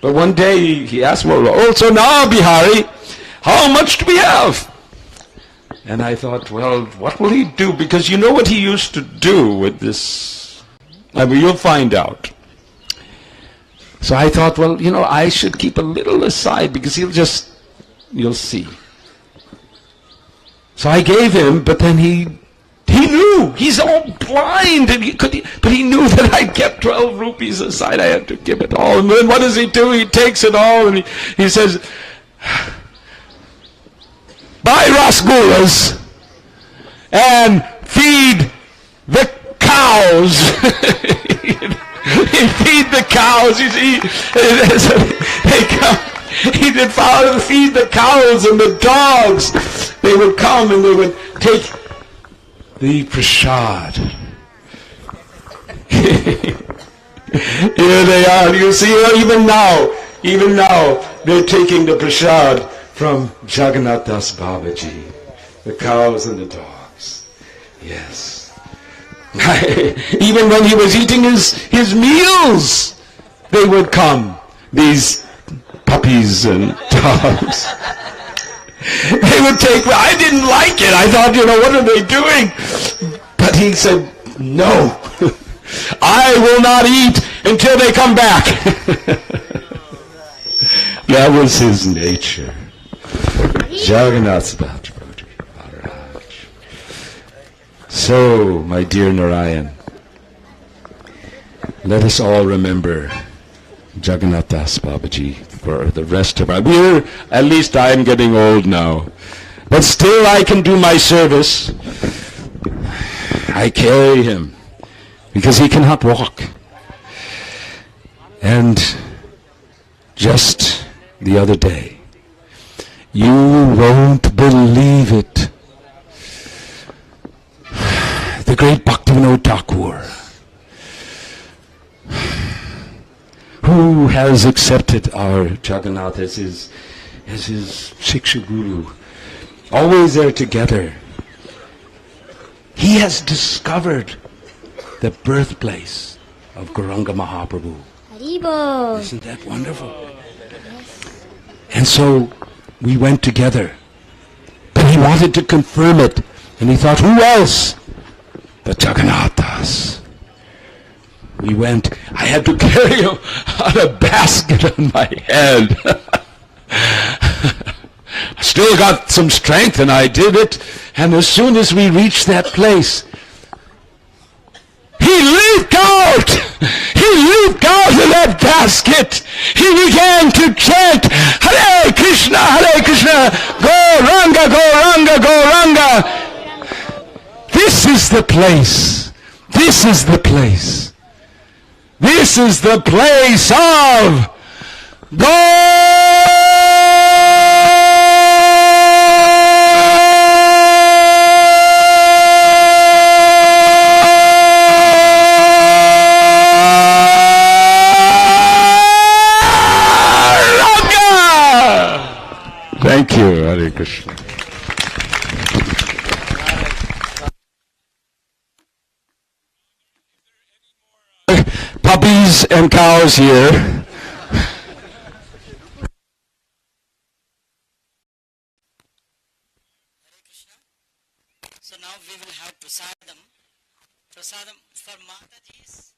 But one day he asked me, oh, so now, Bihari, how much do we have? And I thought, well, what will he do? Because you know what he used to do with this? I mean, you'll find out. So I thought, well, you know, I should keep a little aside because you'll see. So I gave him, but then he knew. He's all blind, and but he knew that I kept 12 rupees aside. I had to give it all. And then what does he do? He takes it all, and he says, buy rasgullas and feed the cows. He feed the cows. He did feed the cows and the dogs. They would come and they would take the prasad. Here they are. You see, even now, they're taking the prasad from Jagannath Das Babaji. The cows and the dogs. Yes. Even when he was eating his meals, they would come, these puppies and dogs. They would take, I didn't like it. I thought, what are they doing? But he said, no, I will not eat until they come back. That was his nature. Jagannath's Maharaj. So, my dear Narayan, let us all remember Jagannath Das Babaji for the rest of our... At least I'm getting old now. But still I can do my service. I carry him because he cannot walk. And just the other day, you won't believe it, the great Bhaktivinoda Thakur, who has accepted our Jagannath as his Shiksha Guru, always there together. He has discovered the birthplace of Gauranga Mahaprabhu. Haribo. Isn't that wonderful? And so we went together. But he wanted to confirm it. And he thought, who else but Jagannathas? We went. I had to carry him on a basket on my head. I still got some strength and I did it. And as soon as we reached that place, he leaped out! He leaped out of that basket! He began to chant, Hare Krishna, Gauranga, Gauranga, Gauranga! This is the place. This is the place. This is the place of God! Krishna. Puppies and cows here. So now we will have prasadam. Prasadam for Mataji's.